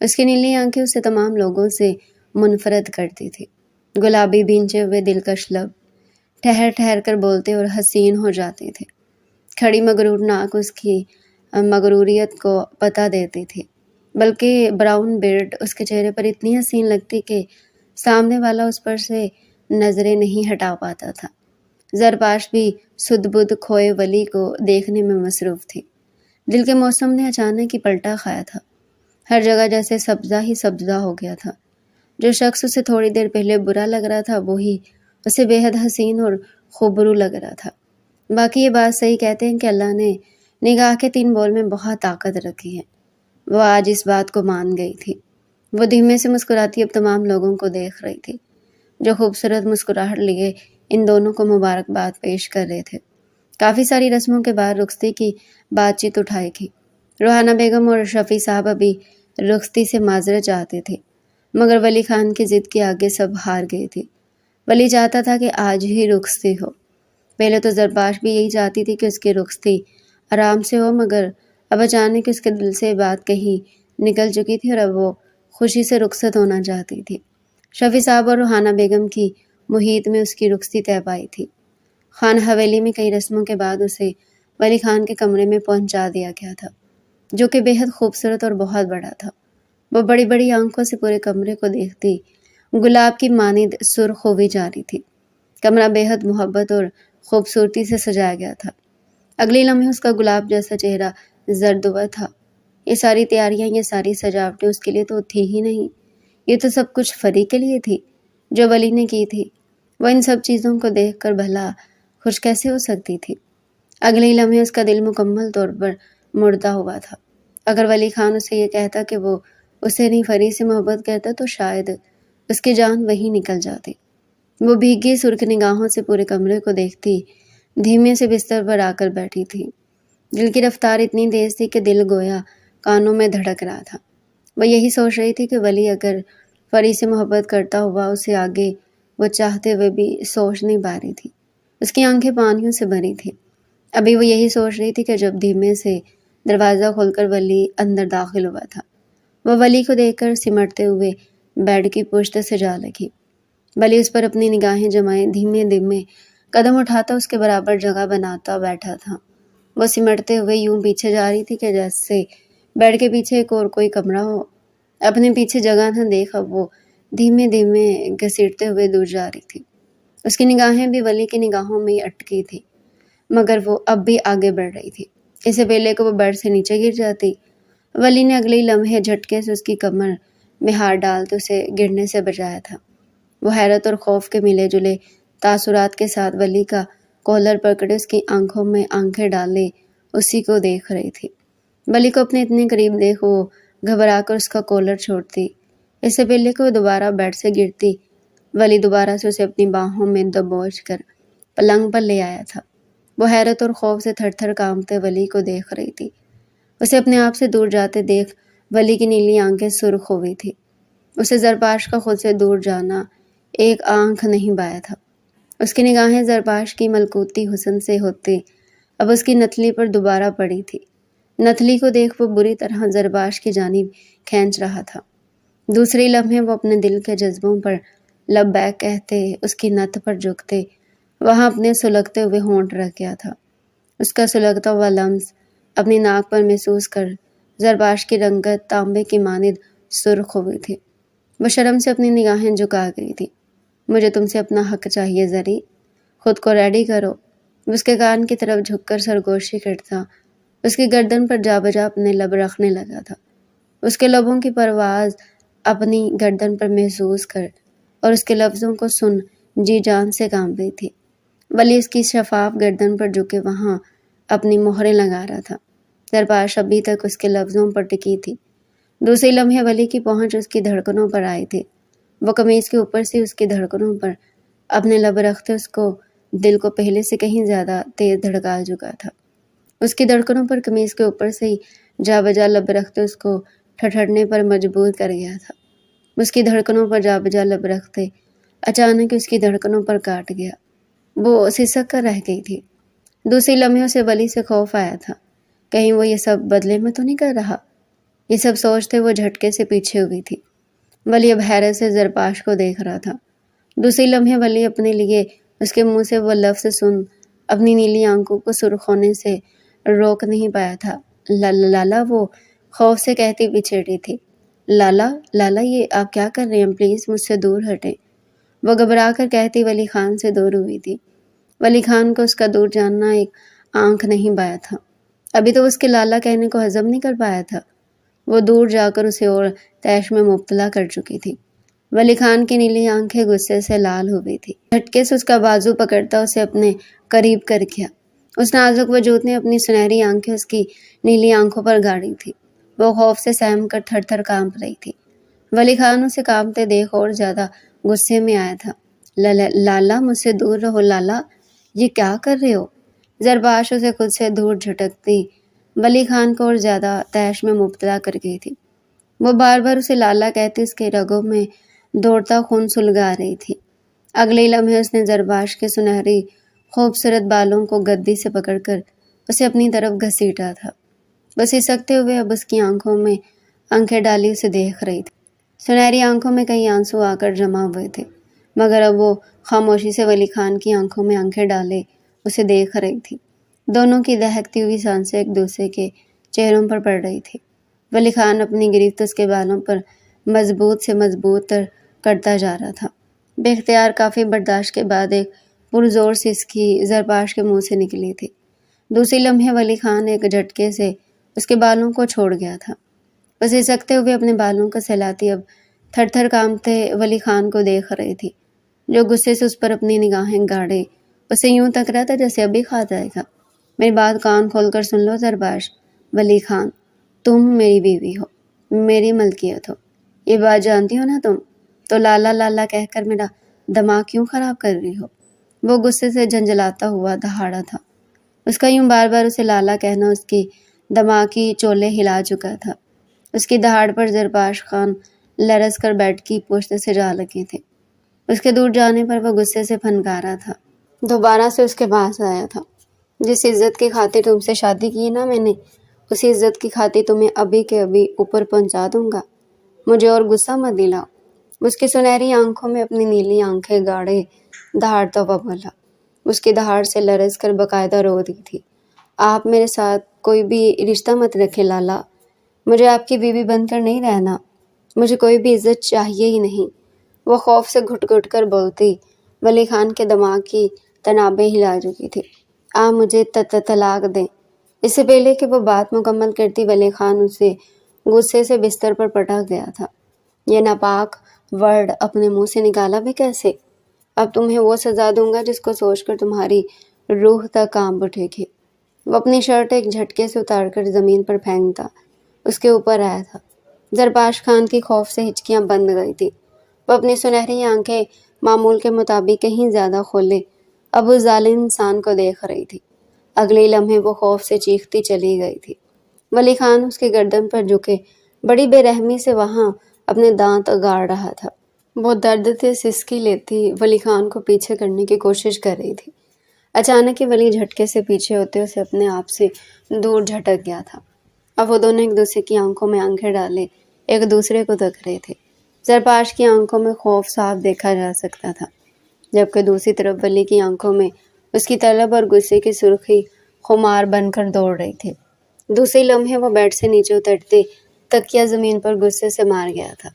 [SPEAKER 1] اس کی نیلی آنکھیں اسے تمام لوگوں سے منفرد کرتی تھی۔ گلابی بھینچے ہوئے دلکش لب ٹھہر ٹھہر کر بولتے اور حسین ہو جاتے تھے۔ کھڑی مغرور ناک اس کی مغروریت کو پتہ دیتی تھی، بلکہ براؤن بیرڈ اس کے چہرے پر اتنی حسین لگتی کہ سامنے والا اس پر سے نظریں نہیں ہٹا پاتا تھا۔ زرپاش بھی سدھ بدھ کھوئے ولی کو دیکھنے میں مصروف تھی۔ دل کے موسم نے اچانک ہی پلٹا کھایا تھا۔ ہر جگہ جیسے سبزہ ہی سبزہ ہو گیا تھا۔ جو شخص اسے تھوڑی دیر پہلے برا لگ رہا تھا وہی اسے بے حد حسین اور خوبرو لگ رہا تھا۔ باقی یہ بات صحیح کہتے ہیں کہ اللہ نے نگاہ کے 3 بول میں بہت طاقت رکھی ہے۔ وہ آج اس بات کو مان گئی تھی۔ وہ دھیمے سے مسکراتی اب تمام لوگوں کو دیکھ رہی تھی، جو خوبصورت مسکراہٹ لیے ان دونوں کو مبارکباد پیش کر رہے تھے۔ کافی ساری رسموں کے بعد رخصتی کی بات چیت اٹھائی تھی۔ روحانہ بیگم اور شفیع صاحب ابھی رخصتی سے معذرت چاہتے تھے، مگر ولی خان کی ضد کے آگے سب ہار گئے تھے۔ ولی چاہتا تھا کہ آج ہی رخصتی ہو۔ پہلے تو زرپاش بھی یہی چاہتی تھی کہ اس کی رخصتی آرام سے ہو، مگر اب اچانک اس کے دل سے بات کہیں نکل چکی تھی اور اب وہ خوشی سے رخصت ہونا چاہتی تھی۔ شفیع صاحب اور روحانہ بیگم کی محیط میں اس کی رخصتی طے پائی تھی۔ خان حویلی میں کئی رسموں کے بعد اسے ولی خان کے کمرے میں پہنچا دیا گیا تھا، جو کہ بے حد خوبصورت اور بہت بڑا تھا۔ وہ بڑی بڑی آنکھوں سے پورے کمرے کو دیکھتی گلاب کی مانند سرخ ہوئی جا رہی تھی۔ کمرہ بے حد محبت اور خوبصورتی سے سجایا گیا تھا۔ اگلی لمحے اس کا گلاب جیسا چہرہ زرد ہوا تھا۔ یہ ساری تیاریاں، یہ ساری سجاوٹیں اس کے لیے تو تھی ہی نہیں، یہ تو سب کچھ فری کے لیے تھی جو ولی نے کی تھی۔ وہ ان سب چیزوں کو دیکھ کر بھلا خوش کیسے ہو سکتی تھی؟ اگلے ہی لمحے اس کا دل مکمل طور پر مردہ ہوا تھا۔ اگر ولی خان اسے یہ کہتا کہ وہ اسے نہیں فری سے محبت کرتا تو شاید اس کی جان وہی نکل جاتی۔ وہ بھیگی سرخ نگاہوں سے پورے کمرے کو دیکھتی دھیمے سے بستر پر آ کر بیٹھی تھی۔ دل کی رفتار اتنی تیز تھی کہ دل گویا کانوں میں دھڑک رہا تھا۔ وہ یہی سوچ رہی تھی کہ ولی اگر فری سے محبت کرتا ہوا اسے آگے وہ چاہتے ہوئے بھی سوچ نہیں پا رہی تھی۔ اس کی آنکھیں پانیوں سے بھری تھی۔ ابھی وہ یہی سوچ رہی تھی کہ جب دھیمے سے دروازہ کھول کر ولی اندر داخل ہوا تھا۔ وہ ولی کو دیکھ کر سمٹتے ہوئے بیڈ کی پشت سے جا لگی۔ ولی اس پر اپنی نگاہیں جمائے دھیمے دھیمے قدم اٹھاتا اس کے برابر جگہ بناتا بیٹھا تھا۔ وہ سمٹتے ہوئے یوں پیچھے جا رہی تھی کہ جیسے بیڈ کے پیچھے ایک اور کوئی کمرہ ہو۔ اپنے پیچھے جگہ نہ دیکھ اب وہ دھیمے دھیمے گھسیٹتے ہوئے دور جا رہی تھی۔ اس کی نگاہیں بھی ولی کی نگاہوں میں ہی اٹکی تھی، مگر وہ اب بھی آگے بڑھ رہی تھی۔ اس سے پہلے کہ وہ بیڈ سے نیچے گر جاتی، ولی نے اگلے لمحے جھٹکے سے اس کی کمر میں ہاتھ ڈالتے اسے گرنے سے بچایا تھا۔ وہ حیرت اور خوف کے ملے جلے تاثرات کے ساتھ ولی کا کالر پکڑے اس کی آنکھوں میں آنکھیں ڈالے اسی کو دیکھ رہی تھی۔ ولی کو اپنے اتنے قریب دیکھ وہ گھبرا کر اس کا کالر چھوڑتی۔ اس سے پہلے کہ وہ دوبارہ بیڈ سے گرتی، ولی دوبارہ سے اسے اپنی باہوں میں دبوچ کر پلنگ پر لے آیا تھا۔ وہ حیرت اور خوف سے تھر تھر کانپتے ولی کو دیکھ رہی تھی۔ اسے اپنے آپ سے دور جاتے دیکھ ولی کی نیلی آنکھیں سرخ ہو گئی تھی۔ اسے زرپاش کا خود سے دور جانا ایک آنکھ نہیں بایا تھا۔ اس کی نگاہیں زرپاش کی ملکوتی حسن سے ہوتے اب اس کی نتلی پر دوبارہ پڑی تھی۔ نتلی کو دیکھ وہ بری طرح زرپاش کی جانب کھینچ رہا تھا۔ دوسری لمحے وہ اپنے دل کے جذبوں پر لبیک کہتے اس کی نت پر جھکتے وہاں اپنے سلگتے ہوئے ہونٹ رکھ گیا تھا۔ اس کا سلگتا ہوا لمس اپنی ناک پر محسوس کر زرپاش کی رنگت تانبے کی مانند سرخ ہو گئی تھی۔ وہ شرم سے اپنی نگاہیں جھکا گئی تھی۔ مجھے تم سے اپنا حق چاہیے زری، خود کو ریڈی کرو۔ اس کے کان کی طرف جھک کر سرگوشی کرتا اس کی گردن پر جا بجا اپنے لب رکھنے لگا تھا۔ اس کے لبوں کی پرواز اپنی گردن پر محسوس کر اور اس کے لفظوں کو سن جی جان سے کانپ رہی تھی۔ ولی اس کی شفاف گردن پر جھکے وہاں اپنی مہریں لگا رہا تھا۔ زرپاش ابھی تک اس کے لفظوں پر ٹکی تھی۔ دوسری لمحے ولی کی پہنچ اس کی دھڑکنوں پر آئی تھی۔ وہ قمیض کے اوپر سے اس کی دھڑکنوں پر اپنے لب رکھتے اس کو دل کو پہلے سے کہیں زیادہ تیز دھڑکا چکا تھا۔ اس کی دھڑکنوں پر قمیض کے اوپر سے ہی جا بجا لب رکھتے اس کو ٹھٹھڑنے پر مجبور کر گیا تھا۔ اس کی دھڑکنوں پر جا بجا لب رکھتے اچانک اس کی دھڑکنوں پر کاٹ گیا۔ وہ سسک کر رہ گئی تھی۔ دوسری لمحے سے ولی سے خوف آیا تھا، کہیں وہ یہ سب بدلے میں تو نہیں کر رہا۔ یہ سب سوچتے وہ جھٹکے سے پیچھے ہوئی تھی۔ ولی اب حیرت سے زرپاش کو دیکھ رہا تھا۔ دوسری لمحے ولی اپنے لیے اس کے منہ سے وہ لفظ سن اپنی نیلی آنکھوں کو سرخ ہونے سے روک نہیں پایا تھا۔ لالا، وہ خوف سے کہتی پیچھے ہٹی تھی۔ لالا، لالا، یہ آپ کیا کر رہے ہیں؟ پلیز مجھ سے دور ہٹیں۔ وہ گھبرا کر کہتی ولی خان سے دور ہوئی تھی۔ ولی خان کو اس کا دور جاننا ایک آنکھ نہیں بایا تھا۔ ابھی تو اس کے لالا کہنے کو ہضم نہیں کر پایا تھا۔ وہ دور جا کر اسے اور تیش میں مبتلا کر چکی تھی۔ ولی خان کی نیلی آنکھیں غصے سے لال ہو گئی تھی۔ جھٹکے سے اس کا بازو پکڑتا اسے اپنے قریب کر گیا۔ اس نازک وجود نے اپنی سنہری آنکھیں اس کی نیلی آنکھوں پر گاڑی تھی۔ وہ خوف سے سہم کر تھر تھر کانپ رہی تھی۔ ولی خان اسے کانپتے دیکھ اور زیادہ غصے میں آیا تھا۔ لالا، مجھ سے دور رہو لالا، یہ کیا کر رہے ہو؟ زرباش اسے خود سے دور جھٹکتی ولی خان کو اور زیادہ تیش میں مبتلا کر گئی تھی۔ وہ بار بار اسے لالا کہتی اس کے رگوں میں دوڑتا خون سلگا رہی تھی۔ اگلے لمحے اس نے زرباش کے سنہری خوبصورت بالوں کو گدی سے پکڑ کر اسے اپنی طرف گھسیٹا تھا۔ بس سکتے ہوئے اب اس کی آنکھوں میں آنکھیں ڈالی اسے دیکھ رہی تھی۔ سنہری آنکھوں میں کئی آنسو آ کر جمع ہوئے تھے، مگر اب وہ خاموشی سے ولی خان کی آنکھوں میں آنکھیں ڈالے اسے دیکھ رہی تھی۔ دونوں کی دہکتی ہوئی سانسیں ایک دوسرے کے چہروں پر پڑ رہی تھی۔ ولی خان اپنی گرفت اس کے بالوں پر مضبوط سے مضبوط تر کرتا جا رہا تھا۔ بے اختیار کافی برداشت کے بعد ایک پرزور سسکی زرباش کے منہ سے نکلی تھی۔ دوسری لمحے ولی خان ایک جھٹکے سے اس کے بالوں کو چھوڑ گیا تھا۔ بس سکتے ہوئے اپنے بالوں کا سہلاتی اب تھر تھر کانپتے ولی خان کو دیکھ رہی تھی، جو غصے سے اس پر اپنی نگاہیں گاڑے اسے یوں تک رہا تھا جیسے ابھی کھا جائے گا۔ میری بات کان کھول کر سن لو زرباش، ولی خان، تم میری بیوی ہو، میری ملکیت ہو، یہ بات جانتی ہو نا تم؟ تو لالا لالا کہہ کر میرا دماغ کیوں خراب کر رہی ہو؟ وہ غصے سے جھنجھلاتا ہوا دہاڑا تھا۔ اس کا یوں بار بار اسے لالا کہنا اس کی دماغ کی چولے ہلا چکا تھا۔ اس کی دہاڑ پر زرباش خان لرز کر بیڈ کی پشت سے جا لگے تھے۔ اس کے دور جانے پر وہ غصے سے پھنکارا تھا۔ دوبارہ سے اس کے پاس آیا تھا۔ جس عزت کی خاطر تم سے شادی کی نا میں نے، اسی عزت کی خاطر تمہیں ابھی کے ابھی اوپر پہنچا دوں گا۔ مجھے اور غصہ مت دلاؤ۔ اس کی سنہری آنکھوں میں اپنی نیلی آنکھیں گاڑے دہاڑتا ہوا بولا۔ اس کی دہاڑ سے لرز کر باقاعدہ رو دی تھی۔ آپ میرے ساتھ کوئی بھی رشتہ مت رکھے لالا، مجھے آپ کی بیوی بن کر نہیں رہنا، مجھے کوئی بھی عزت چاہیے ہی نہیں۔ وہ خوف سے گھٹ گھٹ کر بولتی ولی خان کے دماغ کی تنابیں ہلا چکی تھی۔ آپ مجھے طلاق دیں۔ اس سے پہلے کہ وہ بات مکمل کرتی ولی خان اسے غصے سے بستر پر پٹک گیا تھا۔ یہ ناپاک ورڈ اپنے منہ سے نکالا بھی کیسے؟ اب تمہیں وہ سزا دوں گا جس کو سوچ کر تمہاری روح تک کانپ اٹھے گی۔ وہ اپنی شرٹ ایک جھٹکے سے اتار کر زمین پر پھینکتا اس کے اوپر آیا تھا۔ زرباش خان کی خوف سے ہچکیاں بند گئی تھی۔ وہ اپنی سنہری آنکھیں معمول کے مطابق کہیں زیادہ کھولے اب اس ظالم انسان کو دیکھ رہی تھی۔ اگلے لمحے وہ خوف سے چیختی چلی گئی تھی۔ ولی خان اس کے گردن پر جھکے بڑی بے رحمی سے وہاں اپنے دانت گاڑ رہا تھا۔ وہ درد سے سسکی لیتی ولی خان کو پیچھے کرنے کی کوشش کر رہی تھی۔ اچانک ہی ولی جھٹکے سے پیچھے ہوتے اسے اپنے آپ سے دور جھٹک گیا تھا۔ اب وہ دونوں ایک دوسرے کی آنکھوں میں آنکھیں ڈالے ایک دوسرے کو دیکھ رہے تھے۔ زرباش کی آنکھوں میں خوف صاف دیکھا جا سکتا تھا، جبکہ دوسری طرف ولی کی آنکھوں میں اس کی طلب اور غصے کی سرخی خمار بن کر دوڑ رہی تھی۔ دوسری لمحے وہ بیڈ سے نیچے اترتے تکیہ زمین پر غصے سے مار گیا تھا۔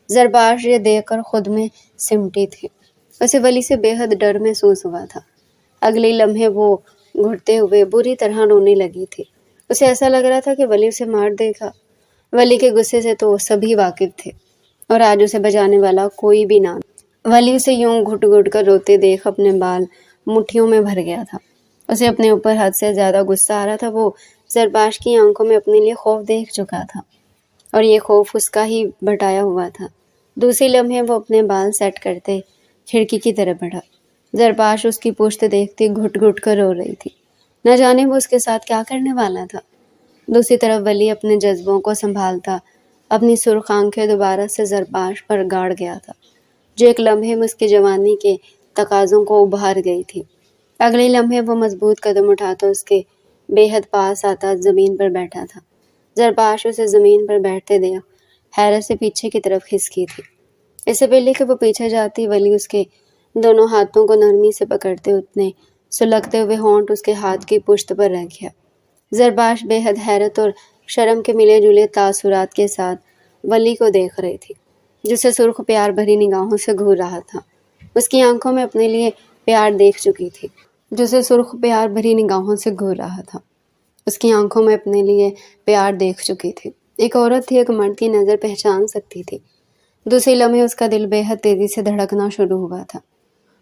[SPEAKER 1] زرباش یہ دیکھ کر خود میں سمٹی تھی۔ اسے ولی سے بے حد ڈر محسوس ہوا تھا۔ اگلے لمحے وہ گھٹتے ہوئے بری طرح رونے لگی تھی۔ اسے ایسا لگ رہا تھا کہ ولی اسے مار دے گا۔ ولی کے غصے سے تو سبھی واقف تھے اور آج اسے بچانے والا کوئی بھی نہ تھا۔ ولی اسے یوں گھٹ گھٹ کر روتے دیکھ اپنے بال مٹھیوں میں بھر گیا تھا۔ اسے اپنے اوپر حد سے زیادہ غصہ آ رہا تھا۔ وہ زرباش کی آنکھوں میں اپنے لیے خوف دیکھ چکا تھا اور یہ خوف اس کا ہی بٹایا ہوا تھا۔ دوسری لمحے وہ اپنے بال سیٹ کرتے کھڑکی کی طرف بڑھا۔ زرپاش اس کی پشت دیکھتی گھٹ گھٹ کر رو رہی تھی۔ نہ جانے وہ اس کے ساتھ کیا کرنے والا تھا۔ دوسری طرف ولی اپنے جذبوں کو سنبھالتا اپنی سرخ آنکھیں دوبارہ سے زرپاش پر گاڑ گیا تھا، جو ایک لمحے میں اس کی جوانی کے تقاضوں کو ابھار گئی تھی۔ اگلے لمحے وہ مضبوط قدم اٹھاتا اس کے بے حد پاس آتا زمین پر بیٹھا تھا۔ زرپاش اسے زمین پر بیٹھتے دیکھ حیرت سے پیچھے کی طرف کھسکی تھی۔ اس سے پہلے کہ وہ پیچھے جاتی، ولی اس کے دونوں ہاتھوں کو نرمی سے پکڑتے اتنے سلگتے ہوئے ہونٹ اس کے ہاتھ کی پشت پر رکھ گیا۔ زرپاش بے حد حیرت اور شرم کے ملے جلے تاثرات کے ساتھ ولی کو دیکھ رہی تھی، جسے سرخ پیار بھری نگاہوں سے گھور رہا تھا۔ اس کی آنکھوں میں اپنے لیے پیار دیکھ چکی تھی، جسے سرخ پیار بھری نگاہوں سے گھور رہا تھا۔ اس کی آنکھوں میں اپنے لیے پیار دیکھ چکی تھی۔ ایک عورت تھی، ایک مرد کی نظر پہچان سکتی تھی۔ دوسری لمحے اس کا دل بے حد تیزی سے دھڑکنا شروع ہوا تھا۔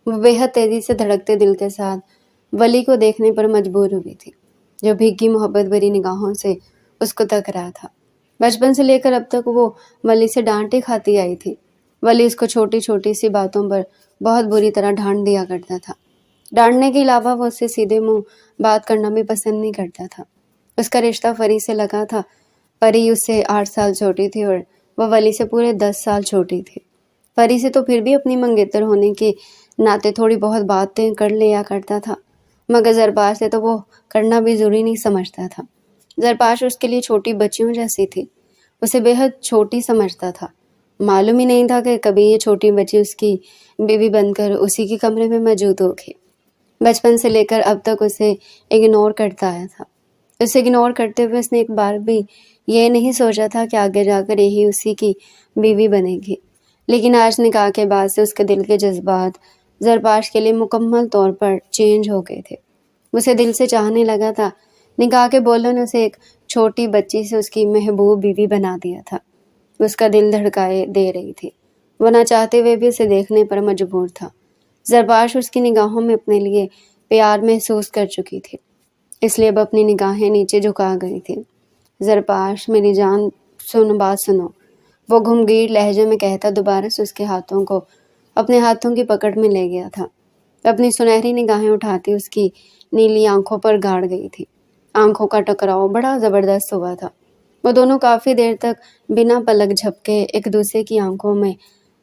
[SPEAKER 1] وہ بے حد تیزی سے دھڑکتے دل کے ساتھ ولی کو دیکھنے پر مجبور ہوئی تھی، جو بھیگی محبت بھری نگاہوں سے اس کو تک رہا تھا۔ بچپن سے لے کر اب تک وہ ولی سے ڈانٹے کھاتی آئی تھی۔ ولی اس کو چھوٹی چھوٹی سی باتوں پر بہت بری طرح ڈانٹ دیا کرتا تھا۔ ڈانٹنے کے علاوہ وہ اس سے سیدھے منہ بات کرنا بھی پسند نہیں کرتا تھا۔ اس کا رشتہ پری سے لگا تھا۔ پری اس سے 8 سال چھوٹی تھی اور وہ ولی سے پورے 10 سال چھوٹی تھی۔ پری سے تو پھر بھی اپنی منگیتر ہونے کے ناطے تھوڑی بہت باتیں کر لیا کرتا تھا، مگر زرپاش سے تو وہ کرنا بھی ضروری نہیں سمجھتا تھا۔ زرپاش اس کے لیے چھوٹی بچیوں جیسی تھی، اسے بے حد چھوٹی سمجھتا تھا۔ معلوم ہی نہیں تھا کہ کبھی یہ چھوٹی بچی اس کی بیوی بن کر اسی کے کمرے میں موجود ہوگی۔ بچپن سے لے کر اب تک اسے اگنور کرتا آیا تھا۔ اسے اگنور کرتے ہوئے اس نے ایک بار بھی یہ نہیں سوچا تھا کہ آگے جا کر یہی اسی کی بیوی بنے گی۔ لیکن آج نکاح کے بعد سے اس کے دل کے جذبات زرپاش کے لیے مکمل طور پر چینج ہو گئے تھے۔ اسے دل سے چاہنے لگا تھا۔ نکاح کے بولوں نے اسے ایک چھوٹی بچی سے اس کی محبوب بیوی بنا دیا تھا۔ اس کا دل دھڑکائے دے رہی تھی۔ وہ نہ چاہتے ہوئے بھی اسے دیکھنے پر مجبور تھا۔ زرپاش اس کی نگاہوں میں اپنے لیے پیار محسوس کر چکی تھی، اس لیے اب اپنی نگاہیں نیچے جھکا گئی تھی۔ زرپاش میری جان سن بات سنو، وہ گھمگیر لہجے میں کہتا دوبارہ سے اس کے ہاتھوں کو اپنے ہاتھوں کی پکڑ میں لے گیا تھا۔ اپنی سنہری نگاہیں اٹھاتی اس کی نیلی آنکھوں پر گاڑ گئی تھی۔ آنکھوں کا ٹکراؤ بڑا زبردست ہوا تھا۔ وہ دونوں کافی دیر تک بنا پلک جھپکے ایک دوسرے کی آنکھوں میں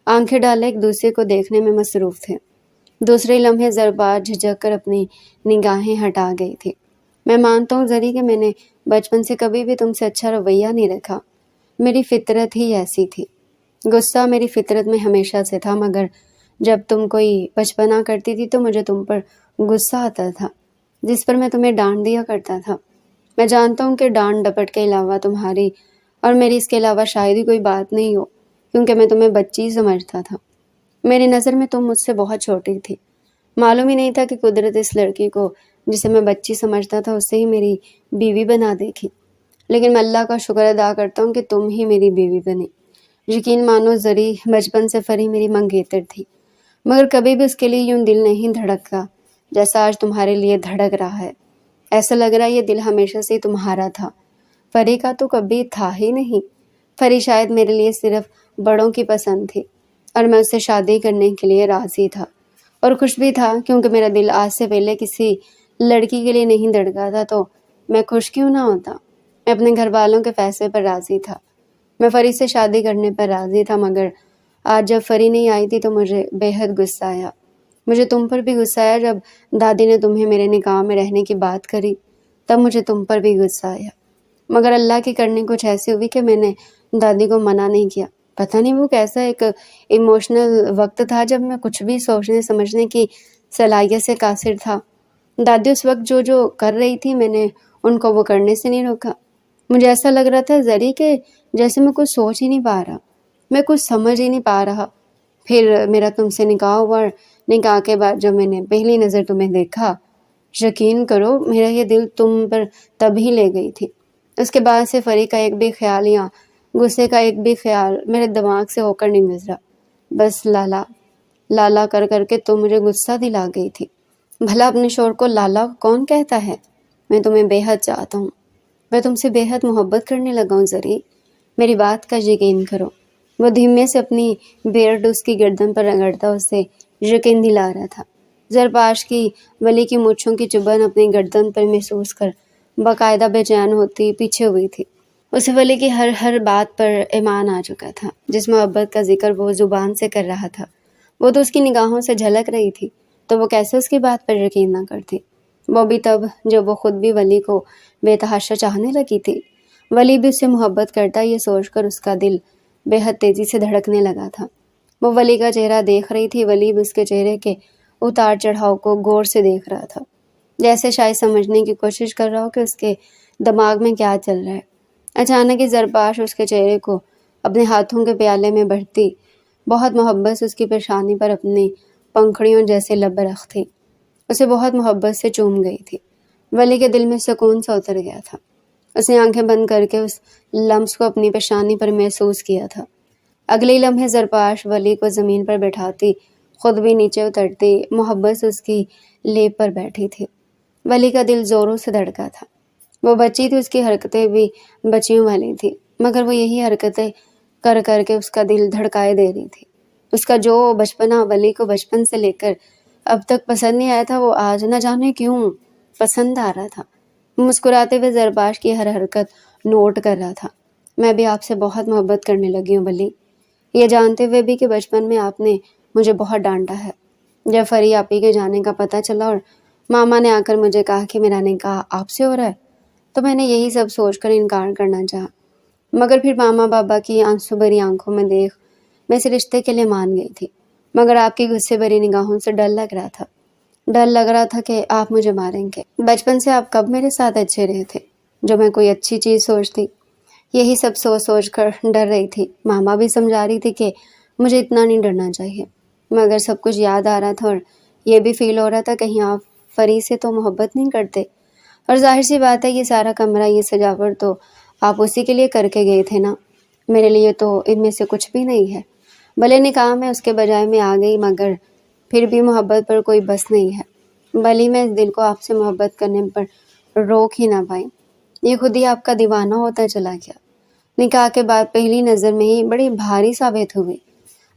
[SPEAKER 1] آنکھیں ڈالے ایک دوسرے کو دیکھنے میں مصروف تھے۔ دوسرے لمحے زرپاش جھجک کر اپنی نگاہیں ہٹا گئی تھی۔ میں مانتا ہوں زری کہ میں نے بچپن سے کبھی بھی تم سے اچھا رویہ نہیں رکھا، میری فطرت ہی ایسی تھی۔ غصہ میری فطرت میں ہمیشہ سے تھا، مگر جب تم کوئی بچپنا کرتی تھی تو مجھے تم پر غصہ آتا تھا، جس پر میں تمہیں ڈانٹ دیا کرتا تھا۔ میں جانتا ہوں کہ ڈانٹ ڈپٹ کے علاوہ تمہاری اور میری اس کے علاوہ شاید ہی کوئی بات نہیں ہو، کیونکہ میں تمہیں بچی سمجھتا تھا۔ میری نظر میں تم مجھ سے بہت چھوٹی تھی۔ معلوم ہی نہیں تھا کہ قدرت اس لڑکی کو جسے میں بچی سمجھتا تھا اسے ہی میری بیوی بنا دے گی۔ لیکن میں اللہ کا شکر ادا کرتا ہوں کہ تم ہی میری بیوی بنی۔ یقین مانو زری بچپن سے پری میری منگیتر تھی، مگر کبھی بھی اس کے لیے یوں دل نہیں دھڑکا جیسا آج تمہارے لیے دھڑک رہا ہے۔ ایسا لگ رہا ہے یہ دل ہمیشہ سے تمہارا تھا، پری کا تو کبھی تھا ہی نہیں۔ پری شاید میرے لیے صرف بڑوں کی پسند تھی اور میں اس سے شادی کرنے کے لیے راضی تھا اور خوش بھی تھا، کیونکہ میرا دل آج سے پہلے کسی لڑکی کے لیے نہیں دھڑکا تھا تو میں خوش کیوں نہ ہوتا۔ میں اپنے گھر والوں کے فیصلے پر راضی تھا، میں فری سے شادی کرنے پر راضی تھا، مگر آج جب فری نہیں آئی تھی تو مجھے بے حد غصہ آیا۔ مجھے تم پر بھی غصہ آیا، جب دادی نے تمہیں میرے نکاح میں رہنے کی بات کری تب مجھے تم پر بھی غصہ آیا، مگر اللہ کی کرنی کچھ ایسی ہوئی کہ میں نے دادی کو منع نہیں کیا۔ پتہ نہیں وہ کیسا ایک ایموشنل وقت تھا جب میں کچھ بھی سوچنے سمجھنے کی صلاحیت سے قاصر تھا۔ دادی اس وقت جو کر رہی تھی میں نے ان کو وہ کرنے سے نہیں روکا۔ مجھے ایسا لگ رہا تھا زری کہ جیسے میں کچھ سوچ ہی نہیں پا رہا، میں کچھ سمجھ ہی نہیں پا رہا۔ پھر میرا تم سے نکاح ہوا اور نکاح کے بعد جب میں نے پہلی نظر تمہیں دیکھا، یقین کرو میرا یہ دل تم پر تب ہی لے گئی تھی۔ اس کے بعد سے فری کا ایک بھی خیال یا غصے کا ایک بھی خیال میرے دماغ سے ہو کر نہیں گزرا۔ بس لالا لالا کر کر کے تم مجھے غصہ دلا گئی تھی۔ بھلا اپنے شوہر کو لالا کون کہتا ہے؟ میں تمہیں بے حد چاہتا ہوں، میں تم سے بے حد محبت کرنے لگا ہوں زری۔ میری بات کا یقین کرو۔ وہ دھیمے سے اپنی بیئرڈ اس کی گردن پر رگڑتا اسے یقین دلا رہا تھا۔ زرپاش کی ولی کی مونچھوں کی چبھن اپنی گردن پر محسوس کر باقاعدہ بے چین ہوتی پیچھے ہوئی تھی۔ اسے ولی کی ہر بات پر ایمان آ چکا تھا۔ جس محبت کا ذکر وہ زبان سے کر رہا تھا وہ تو اس کی نگاہوں سے جھلک رہی تھی، تو وہ کیسے اس کی بات پر یقین نہ کرتی؟ وہ بھی تب جب وہ خود بھی ولی کو بے تحاشا چاہنے لگی تھی۔ ولی بھی اس سے محبت کرتا، یہ سوچ کر اس کا دل بے حد تیزی سے دھڑکنے لگا تھا۔ وہ ولی کا چہرہ دیکھ رہی تھی، ولی بھی اس کے چہرے کے اتار چڑھاؤ کو غور سے دیکھ رہا تھا، جیسے شاید سمجھنے کی کوشش کر رہا ہو کہ اس کے دماغ میں کیا چل رہا ہے۔ اچانک ہی زرپاش اس کے چہرے کو اپنے ہاتھوں کے پیالے میں بڑھتی بہت محبت سے اس کی پیشانی پر اپنی پنکھڑیوں جیسے لب رکھ تھی، اسے بہت محبت سے چوم گئی تھی۔ ولی کے دل میں سکون سا اتر گیا تھا۔ اس نے آنکھیں بند کر کے اس لمس کو اپنی پیشانی پر محسوس کیا تھا۔ اگلے لمحے زرپاش ولی کو زمین پر بٹھاتی خود بھی نیچے اترتی محبت سے اس کی لیب پر بیٹھی تھی۔ ولی کا دل زوروں سے دھڑکا تھا۔ وہ بچی تھی، اس کی حرکتیں بھی بچیوں والی تھی، مگر وہ یہی حرکتیں کر کر کے اس کا دل دھڑکائے دے رہی تھی۔ اس کا جو بچپنا ولی کو بچپن سے لے کر اب تک پسند نہیں آیا تھا، وہ آج نہ جانے کیوں پسند آ رہا تھا۔ مسکراتے ہوئے زرپاش کی ہر حرکت نوٹ کر رہا تھا۔ میں بھی آپ سے بہت محبت کرنے لگی ہوں ولی، یہ جانتے ہوئے بھی کہ بچپن میں آپ نے مجھے بہت ڈانٹا ہے۔ جب فری آپی کے جانے کا پتہ چلا اور ماما نے آ کر مجھے کہا کہ میرا نکاح آپ سے ہو رہا ہے، تو میں نے یہی سب سوچ کر انکار کرنا چاہا، مگر پھر ماما بابا کی آنسو بھری آنکھوں میں دیکھ میں اس رشتے کے لیے مان گئی تھی، مگر آپ کی غصے بھری نگاہوں سے ڈر لگ رہا تھا کہ آپ مجھے ماریں گے۔ بچپن سے آپ کب میرے ساتھ اچھے رہے تھے جو میں کوئی اچھی چیز سوچتی؟ یہی سب سوچ کر ڈر رہی تھی۔ ماما بھی سمجھا رہی تھی کہ مجھے اتنا نہیں ڈرنا چاہیے، مگر سب کچھ یاد آ رہا تھا اور یہ بھی فیل ہو رہا تھا کہیں آپ فری سے تو محبت نہیں کرتے، اور ظاہر سی بات ہے یہ سارا کمرہ یہ سجاوٹ تو آپ اسی کے لیے کر کے گئے تھے نا، میرے لیے تو ان میں سے کچھ بھی نہیں ہے۔ بھلے نکاح میں اس کے بجائے میں آ گئی، مگر پھر بھی محبت پر کوئی بس نہیں ہے۔ بھلی میں اس دل کو آپ سے محبت کرنے پر روک ہی نہ پائی، یہ خود ہی آپ کا دیوانہ ہوتا چلا گیا۔ نکاح کے بعد پہلی نظر میں ہی بڑی بھاری ثابت ہوئی،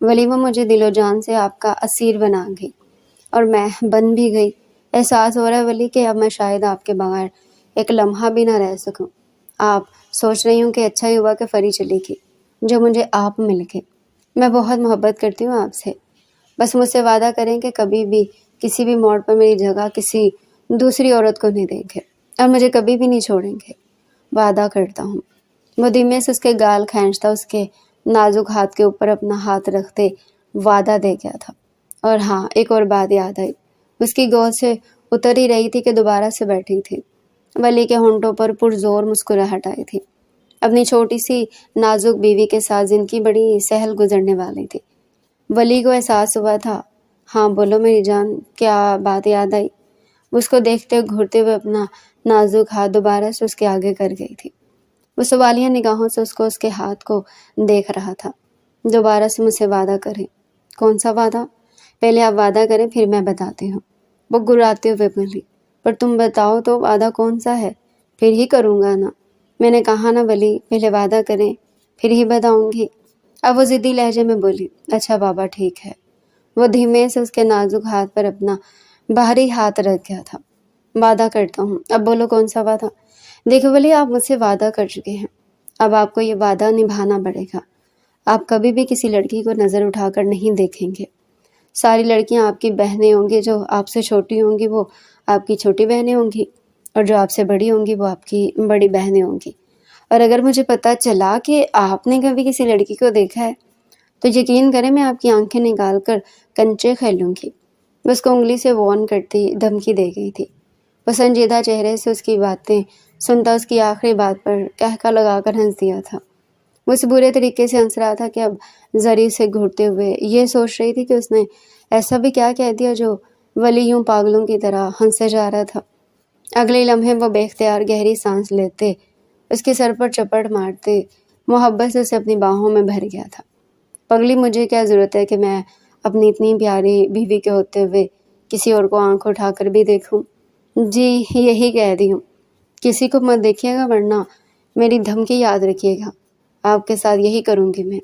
[SPEAKER 1] ولی وہ مجھے دل و جان سے آپ کا اسیر بنا گئی اور میں بن بھی گئی۔ احساس ہو رہا ہے ولی کہ اب میں شاید آپ کے بغیر ایک لمحہ بھی نہ رہ سکوں۔ آپ سوچ رہی ہوں کہ اچھا ہی ہوا کہ فری چلی گئی جو مجھے آپ مل گئے۔ میں بہت محبت کرتی ہوں آپ سے، بس مجھ سے وعدہ کریں کہ کبھی بھی کسی بھی موڑ پر میری جگہ کسی دوسری عورت کو نہیں دیں گے اور مجھے کبھی بھی نہیں چھوڑیں گے، وعدہ کرتا ہوں۔ وہ دھیمے سے اس کے گال کھینچتا اس کے نازک ہاتھ کے اوپر اپنا ہاتھ رکھتے وعدہ دے گیا تھا۔ اور ہاں، ایک اور بات یاد آئی، اس کی گود سے اتر ہی رہی تھی کہ دوبارہ سے بیٹھی تھی۔ ولی کے ہونٹوں پر پرزور مسکراہٹ آئی تھی، اپنی چھوٹی سی نازک بیوی کے ساتھ جن کی بڑی سہل گزرنے والی تھی۔ ولی کو احساس ہوا تھا، ہاں بولو میری جان، کیا بات یاد آئی؟ اس کو دیکھتے گھرتے ہوئے اپنا نازک ہاتھ دوبارہ سے اس کے آگے کر گئی تھی۔ وہ سوالیہ نگاہوں سے اس کے ہاتھ کو دیکھ رہا تھا۔ دوبارہ سے مجھ سے وعدہ کریں۔ کون سا وعدہ؟ پہلے آپ وعدہ کریں پھر میں بتاتی ہوں، وہ گراتے ہوئے بولی۔ پر تم بتاؤ تو وعدہ کون سا ہے، پھر ہی کروں گا نا۔ میں نے کہا نا ولی، پہلے وعدہ کریں پھر ہی بتاؤں گی۔ اب وہ ضدی لہجے میں بولی، اچھا بابا ٹھیک ہے۔ وہ دھیمے سے اس کے نازک ہاتھ پر اپنا باہری ہاتھ رکھ گیا تھا۔ وعدہ کرتا ہوں، اب بولو کون سا وعدہ؟ دیکھو ولی، آپ مجھ سے وعدہ کر چکے ہیں، اب آپ کو یہ وعدہ نبھانا پڑے گا۔ آپ کبھی بھی کسی لڑکی کو نظر اٹھا کر نہیں دیکھیں گے۔ ساری لڑکیاں آپ کی بہنیں ہوں گی، جو آپ سے چھوٹی ہوں گی وہ آپ کی چھوٹی بہنیں ہوں گی، اور جو آپ سے بڑی ہوں گی وہ آپ کی بڑی بہنیں ہوں گی۔ اور اگر مجھے پتہ چلا کہ آپ نے کبھی کسی لڑکی کو دیکھا ہے تو یقین کریں میں آپ کی آنکھیں نکال کر کنچے کھیلوں گی۔ وہ اس کو انگلی سے وارن کرتی دھمکی دے گئی تھی۔ وہ سنجیدہ چہرے سے اس کی باتیں سنتا اس کی آخری بات پر کہکا لگا کر ہنس دیا تھا۔ وہ اس برے طریقے سے ہنس رہا تھا کہ اب زری سے گھٹتے ہوئے یہ سوچ رہی تھی کہ اس نے ایسا بھی کیا کہہ دیا جو ولی یوں پاگلوں کی طرح ہنسے جا رہا تھا۔ اگلے لمحے وہ بے اختیار گہری سانس لیتے اس کے سر پر چپڑ مارتے محبت سے اسے اپنی باہوں میں بھر گیا تھا۔ پگلی، مجھے کیا ضرورت ہے کہ میں اپنی اتنی پیاری بیوی کے ہوتے ہوئے کسی اور کو آنکھ اٹھا کر بھی دیکھوں؟ جی یہی کہہ دی ہوں، کسی کو مت دیکھیے گا ورنہ میری دھمکی یاد رکھیے گا۔ آپ کے ساتھ یہی کروں گی میں۔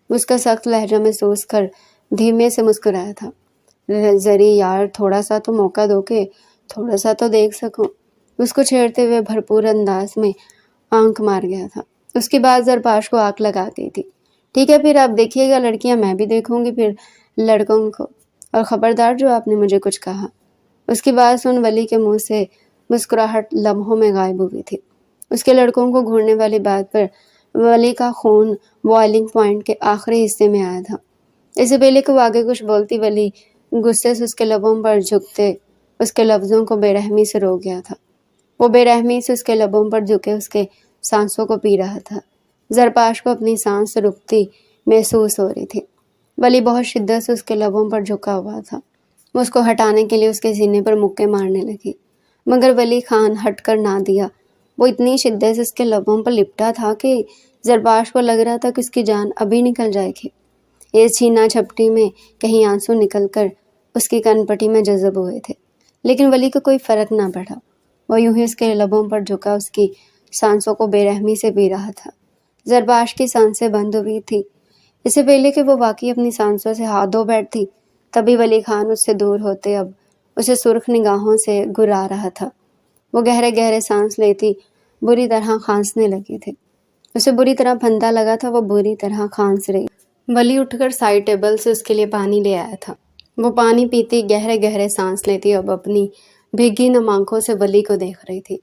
[SPEAKER 1] اس کا سخت لہجہ محسوس کر دھیمے سے مسکرایا تھا۔ زری یار تھوڑا سا تو موقع دو کہ تھوڑا سا تو دیکھ سکوں۔ اس کو چھیڑتے ہوئے بھرپور انداز میں آنکھ مار گیا تھا۔ اس کی بات زرپاش کو آنکھ لگاتی تھی۔ ٹھیک ہے پھر آپ دیکھیے گا لڑکیاں، میں بھی دیکھوں گی پھر لڑکوں کو، اور خبردار جو آپ نے مجھے کچھ کہا۔ اس کی بات سن ولی کے منہ سے مسکراہٹ لمحوں میں غائب ہوئی تھی۔ اس کے لڑکوں کو گھورنے والی بات پر ولی کا خون بوائلنگ پوائنٹ کے آخری حصے میں آیا تھا۔ اسے پہلے کہ وہ آگے کچھ بولتی، ولی غصے سے اس کے لبوں پر جھکتے اس کے لفظوں کو بے رحمی سے روک گیا تھا۔ وہ بے رحمی سے اس کے لبوں پر جھکے اس کے سانسوں کو پی رہا تھا۔ زرپاش کو اپنی سانس رکتی محسوس ہو رہی تھی۔ ولی بہت شدت سے اس کے لبوں پر جھکا ہوا تھا۔ وہ اس کو ہٹانے کے لیے اس کے سینے پر مکے مارنے لگی، مگر ولی خان ہٹ کر نہ دیا۔ وہ اتنی شدت سے اس کے لبوں پر لپٹا تھا کہ زرپاش کو لگ رہا تھا کہ اس کی جان ابھی نکل جائے گی۔ اس چھینا جھپٹی میں کہیں آنسو نکل کر اس کی کن پٹی میں جذب ہوئے تھے، لیکن ولی کو کوئی فرق نہ پڑا۔ وہ یوں ہی اس کے لبوں پر جھکا اس کی سانسوں کو بے رحمی سے پی رہا تھا۔ زرپاش کی سانسیں بند ہوئی تھی۔ اس سے پہلے کہ وہ واقعی اپنی سانسوں سے ہاتھ دھو بیٹھتی، تبھی ولی خان اس سے دور ہوتے اب اسے سرخ نگاہوں سے گھرا رہا تھا۔ وہ گہرے گہرے سانس لیتی بری طرح کھانسنے لگی تھی۔ اسے بری طرح پھندا لگا تھا، وہ بری طرح کھانس رہی۔ ولی اٹھ کر سائڈ ٹیبل سے اس کے لیے پانی لے آیا تھا۔ وہ پانی پیتی گہرے گہرے سانس لیتی اب اپنی بھیگی نم آنکھوں سے ولی کو دیکھ رہی تھی۔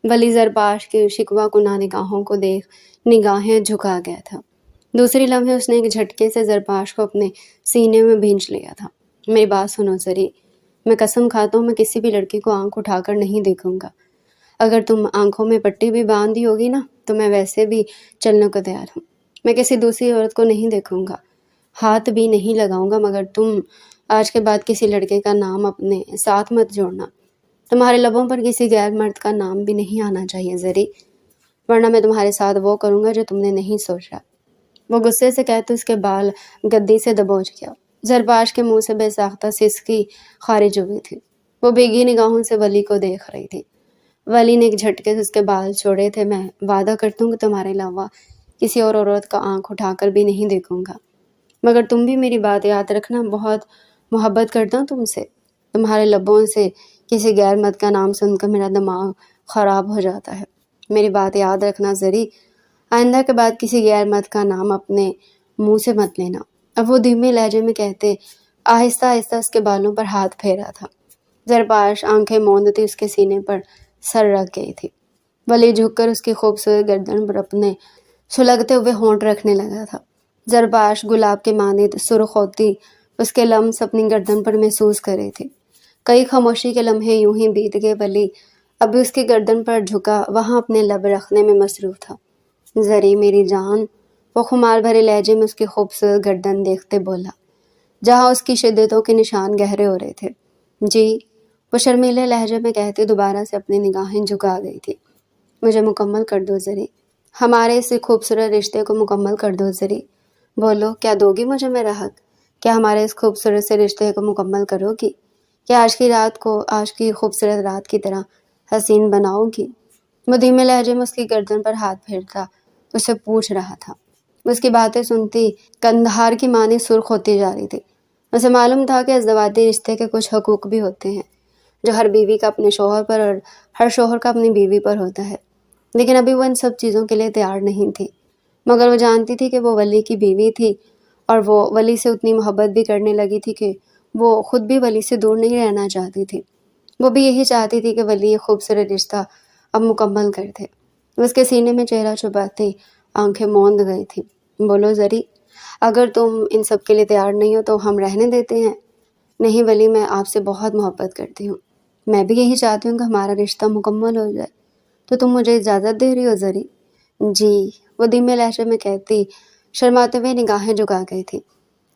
[SPEAKER 1] ولی زرپاش کی شکوہ کناہ نگاہوں کو دیکھ نگاہیں جھکا گیا تھا۔ دوسری لمحے اس نے ایک جھٹکے سے زرپاش کو اپنے سینے میں بھینچ لیا تھا۔ میری بات سنو زری، میں قسم کھاتا ہوں میں کسی بھی لڑکی کو آنکھ اٹھا کر نہیں دیکھوں گا۔ اگر تم آنکھوں میں پٹی بھی باندھی ہوگی نا تو میں ویسے بھی چلنے کو تیار ہوں۔ میں کسی دوسری عورت کو نہیں دیکھوں گا، ہاتھ بھی نہیں لگاؤں گا، مگر تم آج کے بعد کسی لڑکے کا نام اپنے ساتھ مت جوڑنا۔ تمہارے لبوں پر کسی غیر مرد کا نام بھی نہیں آنا چاہیے زری، ورنہ میں تمہارے ساتھ وہ کروں گا جو تم نے نہیں سوچا۔ وہ غصے سے کہتے اس کے بال گدی سے دبوچ گیا۔ زرپاش کے منہ سے بے ساختہ سسکی خارج ہوئی تھی۔ وہ بھیگی نگاہوں سے ولی کو دیکھ رہی تھی۔ ولی نے ایک جھٹکے سے اس کے بال چھوڑے تھے۔ میں وعدہ کرتا ہوں کہ تمہارے علاوہ کسی اور عورت کا آنکھ اٹھا کر بھی نہیں دیکھوں گا، مگر تم بھی میری بات یاد رکھنا، بہت محبت کرتا ہوں تم سے۔ تمہارے لبوں سے کسی غیر مرد کا نام سن کر میرا دماغ خراب ہو جاتا ہے۔ میری بات یاد رکھنا زری، آئندہ کے بعد کسی غیر مرد کا نام اپنے منہ سے مت لینا۔ اب وہ دھیمے لہجے میں کہتے آہستہ آہستہ اس کے بالوں پر ہاتھ پھیرا تھا۔ زرپاش آنکھیں موندتی اس کے سینے پر سر رکھ گئی تھی۔ ولی جھک کر اس کی خوبصورت گردن پر اپنے سلگتے ہوئے ہونٹ رکھنے لگا تھا۔ زرپاش گلاب کے مانند سرخ ہوتی اس کے لمس اپنی گردن پر محسوس کر رہی تھی۔ کئی خاموشی کے لمحے یوں ہی بیت گئے۔ ولی ابھی اس کی گردن پر جھکا وہاں اپنے لب رکھنے میں مصروف تھا۔ زری میری جان، وہ خمار بھرے لہجے میں اس کی خوبصورت گردن دیکھتے بولا، جہاں اس کی شدتوں کے نشان گہرے ہو رہے تھے۔ جی، وہ شرمیلے لہجے میں کہتے دوبارہ سے اپنی نگاہیں جھکا گئی تھی۔ مجھے مکمل کر دو زری، ہمارے اس خوبصورت رشتے کو مکمل کر دو زری۔ بولو، کیا دو گی مجھے میرا حق؟ کیا ہمارے اس خوبصورت سے رشتے کو مکمل کرو گی؟ کیا آج کی رات کو آج کی خوبصورت رات کی طرح حسین بناؤ گی؟ وہ دھیمے لہجے میں اس کی گردن پر ہاتھ پھیرتا اسے پوچھ رہا تھا۔ اس کی باتیں سنتی کندہار کی معنی سرخ ہوتی جا رہی تھی۔ اسے معلوم تھا کہ ازدواجی رشتے کے کچھ حقوق بھی ہوتے ہیں جو ہر بیوی کا اپنے شوہر پر اور ہر شوہر کا اپنی بیوی پر ہوتا ہے، لیکن ابھی وہ ان سب چیزوں کے لیے تیار نہیں تھی۔ مگر وہ جانتی تھی کہ وہ ولی کی بیوی تھی اور وہ ولی سے اتنی محبت بھی کرنے لگی تھی کہ وہ خود بھی ولی سے دور نہیں رہنا چاہتی تھی۔ وہ بھی یہی چاہتی تھی کہ ولی یہ خوبصورت رشتہ اب مکمل کر دے۔ اس کے سینے میں چہرہ چھپاتی آنکھیں موند گئی تھی۔ بولو زری، اگر تم ان سب کے لیے تیار نہیں ہو تو ہم رہنے دیتے ہیں۔ نہیں ولی، میں آپ سے بہت محبت کرتی ہوں، میں بھی یہی چاہتی ہوں کہ ہمارا رشتہ مکمل ہو جائے، تو تم مجھے اجازت دے رہی ہو زری؟ جی، وہ دھیمے لہجے میں کہتی شرماتے ہوئے نگاہیں جھکا گئی تھی۔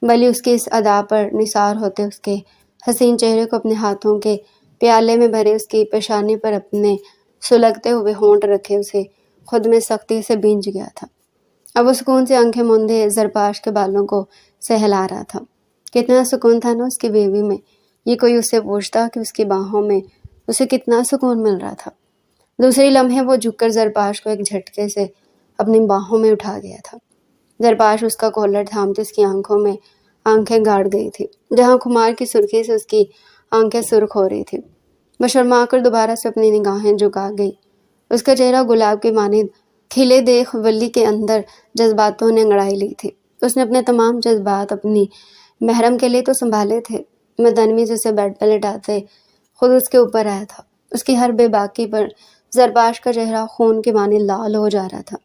[SPEAKER 1] ولی اس کی اس ادا پر نثار ہوتے اس کے حسین چہرے کو اپنے ہاتھوں کے پیالے میں بھرے اس کی پیشانی پر اپنے سلگتے ہوئے ہونٹ رکھے اسے خود میں سختی سے بھینج گیا تھا۔ اب وہ سکون سے آنکھیں موندے زرپاش کے بالوں کو سہلا رہا تھا۔ کتنا سکون تھا نا اس کی بیوی میں، یہ کوئی اس سے پوچھتا کہ اس کی باہوں میں اسے کتنا سکون مل رہا تھا۔ دوسری لمحے وہ جھک کر زرپاش کو ایک جھٹکے سے اپنی باہوں میں اٹھا گیا تھا۔ زرپاش اس کا کالر تھامتے اس کی آنکھوں میں آنکھیں گاڑ گئی تھی، جہاں خمار کی سرخی سے اس کی آنکھیں سرخ ہو رہی تھی۔ وہ شرما کر دوبارہ سے اپنی نگاہیں جھکا گئی۔ اس کا چہرہ گلاب کی مانند کھلے دیکھ ولی کے اندر جذباتوں نے انگڑائی لی تھی۔ اس نے اپنے تمام جذبات اپنی محرم کے لیے تو سنبھالے تھے، متنوع سے اسے بیڈ پہ لٹاتے خود اس کے اوپر آیا تھا۔ اس کی ہر بے باکی پر زرپاش کا چہرہ خون کے مانند لال ہو جا رہا تھا۔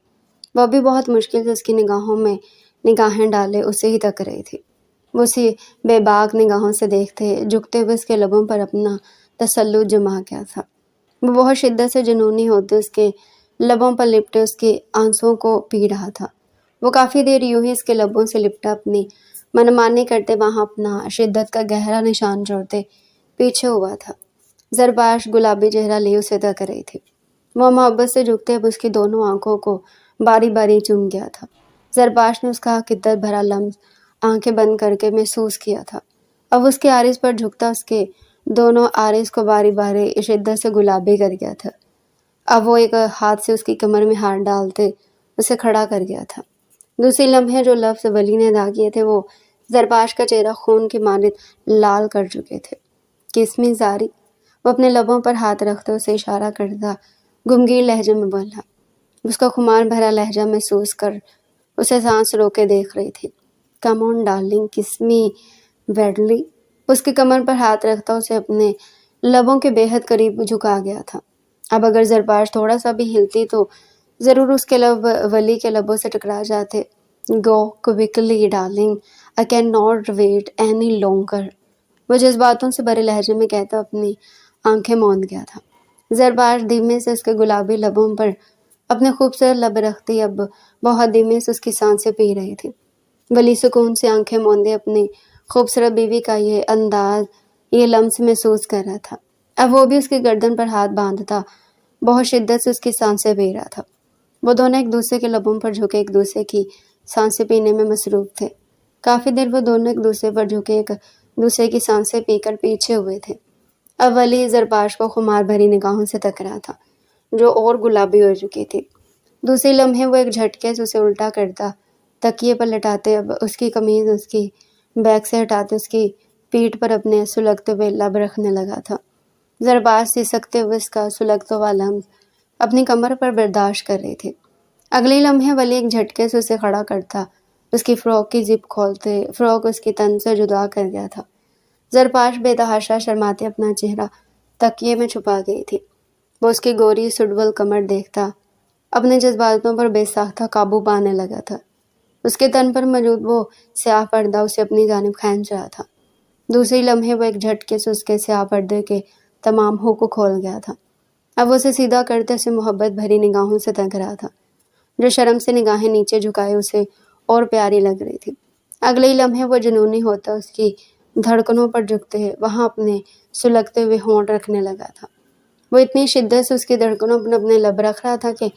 [SPEAKER 1] وہ بھی بہت مشکل سے اس کی نگاہوں میں نگاہیں ڈالے اسے ہی تک رہی تھی۔ وہ اسی بے باک نگاہوں سے دیکھتے جھکتے ہوئے اس کے لبوں پر اپنا تسلط جما گیا تھا۔ وہ بہت شدت سے جنونی ہوتے اس کے لبوں پر لپٹے اس کی آنسوؤں کو پی رہا تھا۔ وہ کافی دیر یوں ہی اس کے لبوں سے لپٹا اپنی منمانی کرتے وہاں اپنا شدت کا گہرا نشان چھوڑتے پیچھے ہوا تھا۔ زرپاش گلابی چہرہ لیے اسے تک رہی تھی۔ وہ محبت سے جھکتے اب اس کی دونوں آنکھوں کو باری باری چوم گیا تھا۔ زرپاش نے اس کا حقیقت بھرا لمس آنکھیں بند کر کے محسوس کیا تھا۔ اب اس کے عارض پر جھکتا اس کے دونوں عارض کو باری باری شدت سے گلابی کر گیا تھا۔ اب وہ ایک ہاتھ سے اس کی کمر میں ہاتھ ڈالتے اسے کھڑا کر گیا تھا۔ دوسری لمحے جو لفظ ولی نے ادا کیے تھے وہ زرپاش کا چہرہ خون کی مانند لال کر چکے تھے۔ کسمی زاری، وہ اپنے لبوں پر ہاتھ رکھتے اسے اشارہ کرتا گمگیر لہجے میں بولا۔ اس کا خمار بھرا لہجہ محسوس کر اسے سانس روکے دیکھ رہی تھی۔ کم آن ڈارلنگ، کس می ویڈلی۔ اس کی کمر پر ہاتھ رکھتا اسے اپنے لبوں کے بے حد قریب جھکا گیا تھا۔ اب اگر زرپاش تھوڑا سا بھی ہلتی تو ضرور اس کے لب ولی کے لبوں سے ٹکرا جاتے۔ Go quickly darling, I can not wait any longer, وہ جذباتوں سے بھرے لہجے میں کہتا اپنی آنکھیں موند گیا تھا۔ زرپاش دھیمے سے اس کے گلابی لبوں پر اپنے خوبصورت لب رکھتی اب بہت دھیمے سے اس کی سانسیں پی رہی تھی۔ ولی سکون سے آنکھیں موندے اپنی خوبصورت بیوی کا یہ انداز، یہ لمس محسوس کر رہا تھا۔ اب وہ بھی اس کی گردن پر ہاتھ باندھتا بہت شدت سے اس کی سانسیں پی رہا تھا۔ وہ دونوں ایک دوسرے کے لبوں پر جھکے ایک دوسرے کی سانسیں پینے میں مصروف تھے۔ کافی دیر وہ دونوں ایک دوسرے پر جھکے ایک دوسرے کی سانسیں پی کر پیچھے ہوئے تھے۔ اب ولی زرپاش کو خمار بھری نگاہوں سے تک رہا تھا جو اور گلابی ہو چکی تھی۔ دوسری لمحے وہ ایک جھٹکے سے اسے الٹا کرتا تکیے پر لٹاتے اب اس کی قمیض اس کی بیک سے ہٹاتے اس کی پیٹھ پر اپنے سلگتے ہوئے لب رکھنے لگا تھا۔ زرپاش سسکتے ہوئے اس کا سلگتا ہوا لمس اپنی کمر پر برداشت کر رہی تھی۔ اگلی لمحے ولی ایک جھٹکے سے اسے کھڑا کرتا اس کی فراک کی زپ کھولتے فراک اس کی تن سے جدا کر گیا تھا۔ زرپاش بے تحاشا شرماتے اپنا چہرہ تکیے میں چھپا گئی تھی۔ وہ اس کی گوری سڈول کمر دیکھتا اپنے جذباتوں پر بے ساختہ قابو پانے لگا تھا۔ اس کے تن پر موجود وہ سیاہ پردہ اسے اپنی جانب کھینچ رہا تھا۔ دوسری لمحے وہ ایک جھٹکے سے اس کے سیاہ پردے کے تمام ہک کو کھول گیا تھا۔ اب وہ اسے سیدھا کرتے اسے محبت بھری نگاہوں سے تک رہا تھا جو شرم سے نگاہیں نیچے جھکائے اسے اور پیاری لگ رہی تھی۔ اگلے لمحے وہ جنونی ہوتا اس کی دھڑکنوں پر جھکتے وہاں اپنے سلگتے ہوئے ہونٹ رکھنے لگا تھا۔ وہ اتنی شدت سے اس کی دھڑکنوں پر اپنے لب رکھ رہا تھا کہ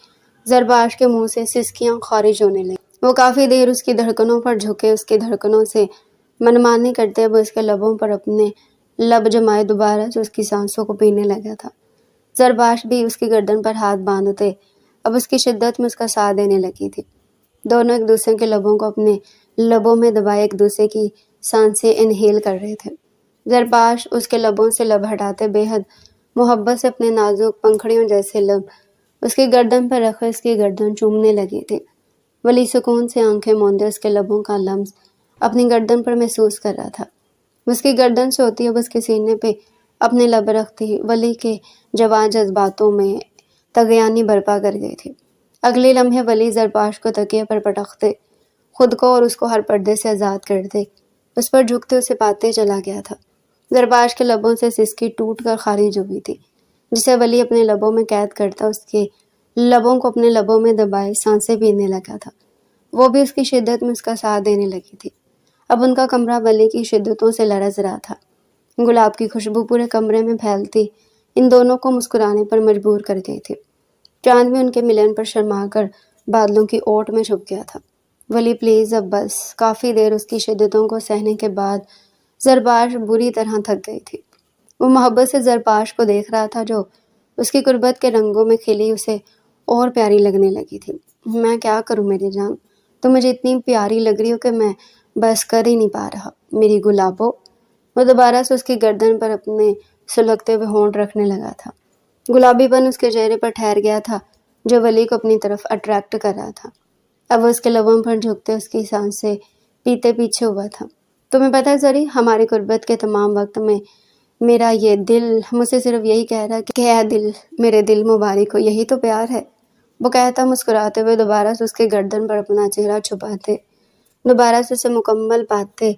[SPEAKER 1] زرپاش کے منہ سے سسکیاں خارج ہونے لگیں۔ وہ کافی دیر اس کی دھڑکنوں پر جھکے اس کی دھڑکنوں سے منمانی کرتے وہ اس کے لبوں پر اپنے لب جمائے دوبارہ سے اس کی سانسوں کو پینے لگا تھا۔ زرپاش بھی اس کی گردن پر ہاتھ باندھتے اب اس کی شدت میں اس کا ساتھ دینے لگی تھی۔ دونوں ایک دوسرے کے لبوں کو اپنے لبوں میں دبائے ایک دوسرے کی سانسیں انہیل کر رہے تھے۔ زرپاش اس کے لبوں سے لب ہٹاتے بے حد محبت سے اپنے نازک پنکھڑیوں جیسے لب اس کی گردن پر رکھے اس کی گردن چومنے لگی تھی۔ ولی سکون سے آنکھیں موندے اس کے لبوں کا لمس اپنی گردن پر محسوس کر رہا تھا۔ اس کی گردن سے ہوتی اب اس کے سینے پہ اپنے لب رکھتی ولی کے جوان جذباتوں میں طغیانی برپا کر گئی تھی۔ اگلے لمحے ولی زرپاش کو تکیے پر پٹکتے خود کو اور اس کو ہر پردے سے آزاد کرتے اس پر جھکتے اسے پاتے چلا گیا تھا۔ زرپاش کے لبوں سے سسکی ٹوٹ کر خارج ہوئی تھی جسے ولی اپنے لبوں میں قید کرتا اس کے لبوں کو اپنے لبوں میں دبائے سانسیں پینے لگا تھا۔ وہ بھی اس کی شدت میں اس کا ساتھ دینے لگی تھی۔ اب ان کا کمرہ ولی کی شدتوں سے لرز رہا تھا۔ گلاب کی خوشبو پورے کمرے میں پھیلتی ان دونوں کو مسکرانے پر مجبور کر گئی تھی۔ چاند بھی ان کے ملن پر شرما کر بادلوں کی اوٹ میں چھپ گیا تھا۔ ولی پلیز اب بس۔ کافی دیر اس کی شدتوں کو سہنے کے بعد زرپاش بری طرح تھک گئی تھی۔ وہ محبت سے زرپاش کو دیکھ رہا تھا جو اس کی قربت کے رنگوں میں کھلی اسے اور پیاری لگنے لگی تھی۔ میں کیا کروں میری جان، تم مجھے اتنی پیاری لگ رہی ہو کہ میں بس کر ہی نہیں پا رہا میری گلابو۔ وہ دوبارہ سے اس کی گردن پر اپنے سلگتے ہوئے ہونٹ رکھنے لگا تھا۔ گلابی پن اس کے چہرے پر ٹھہر گیا تھا جو ولی کو اپنی طرف اٹریکٹ کر رہا تھا۔ اب وہ اس کے لبوں پر جھکتے اس کی سانسیں پیتے پیچھے ہوا تھا۔ تمہیں پتہ ہے زری، ہماری غربت کے تمام وقت میں میرا یہ دل مجھ سے صرف یہی کہہ رہا کہ اے دل، میرے دل مبارک ہو، یہی تو پیار ہے۔ وہ کہتا مسکراتے ہوئے دوبارہ سے اس کے گردن پر اپنا چہرہ چھپاتے، دوبارہ سے اسے مکمل پاتے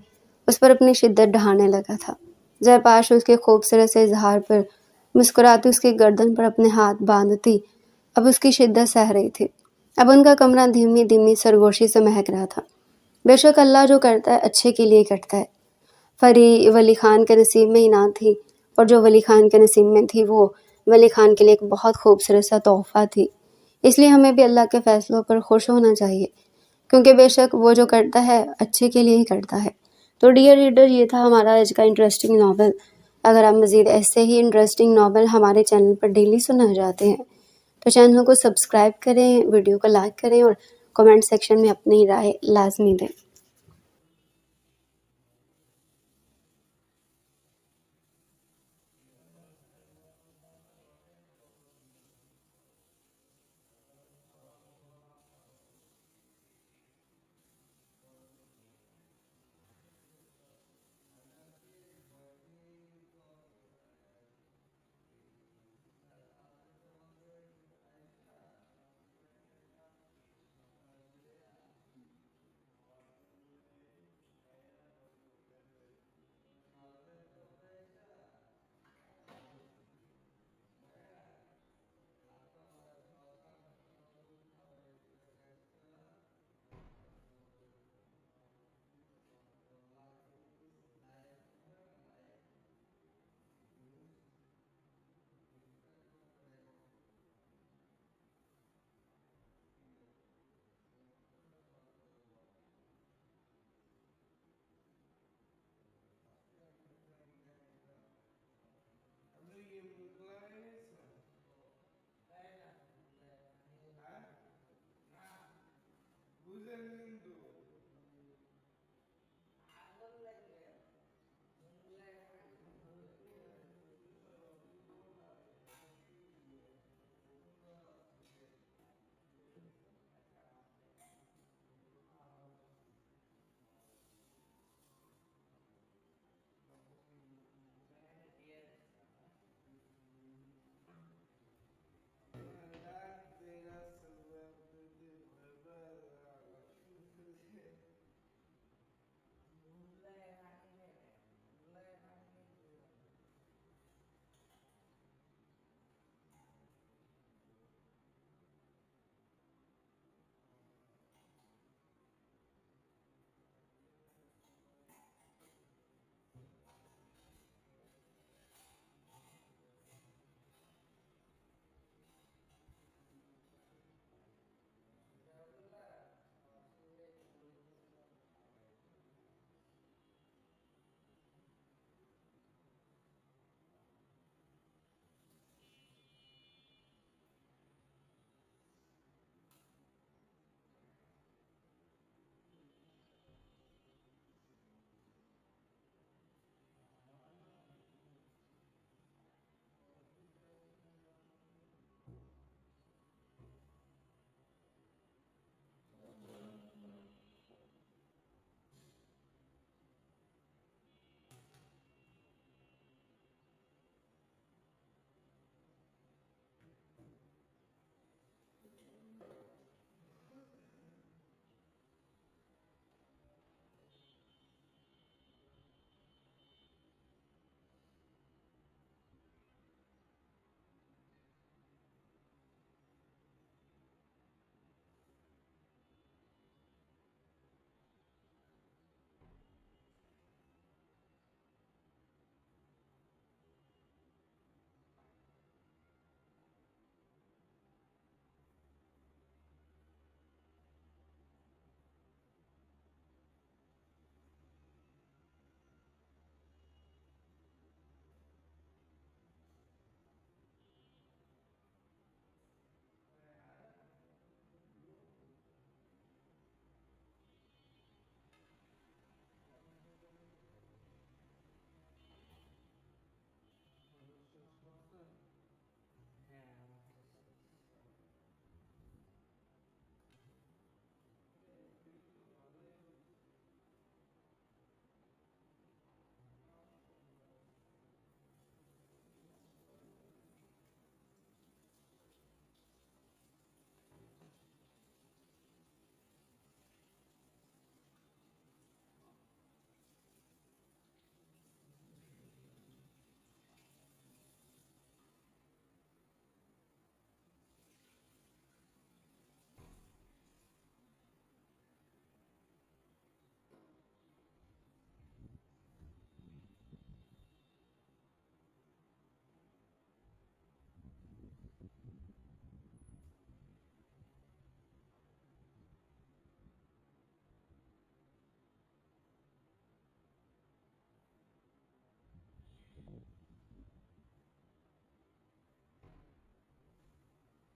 [SPEAKER 1] اس پر اپنی شدت ڈھانے لگا تھا۔ زرپاش اس کے خوبصورت سے اظہار پر مسکراتی اس کی گردن پر اپنے ہاتھ باندھتی اب اس کی شدت سہ رہی تھی۔ اب ان کا کمرہ دھیمی دھیمی سرگوشی سے مہک رہا تھا۔ بے شک اللہ جو کرتا ہے اچھے کے لیے کرتا ہے۔ فری ولی خان کے نصیب میں ہی نہ تھی، اور جو ولی خان کے نصیب میں تھی وہ ولی خان کے لیے ایک بہت خوبصورت سا تحفہ تھی۔ اس لیے ہمیں بھی اللہ کے فیصلوں پر خوش ہونا چاہیے، کیونکہ بے شک وہ جو کرتا ہے اچھے کے لیے ہی کرتا ہے۔ تو ڈیئر ریڈر، یہ تھا ہمارا آج کا انٹرسٹنگ ناول۔ اگر آپ مزید ایسے ہی انٹرسٹنگ ناول ہمارے چینل پر ڈیلی سننا چاہتے ہیں تو چینل کو سبسکرائب کریں، ویڈیو کو لائک کریں اور کمنٹ سیکشن میں اپنی رائے لازمی دیں۔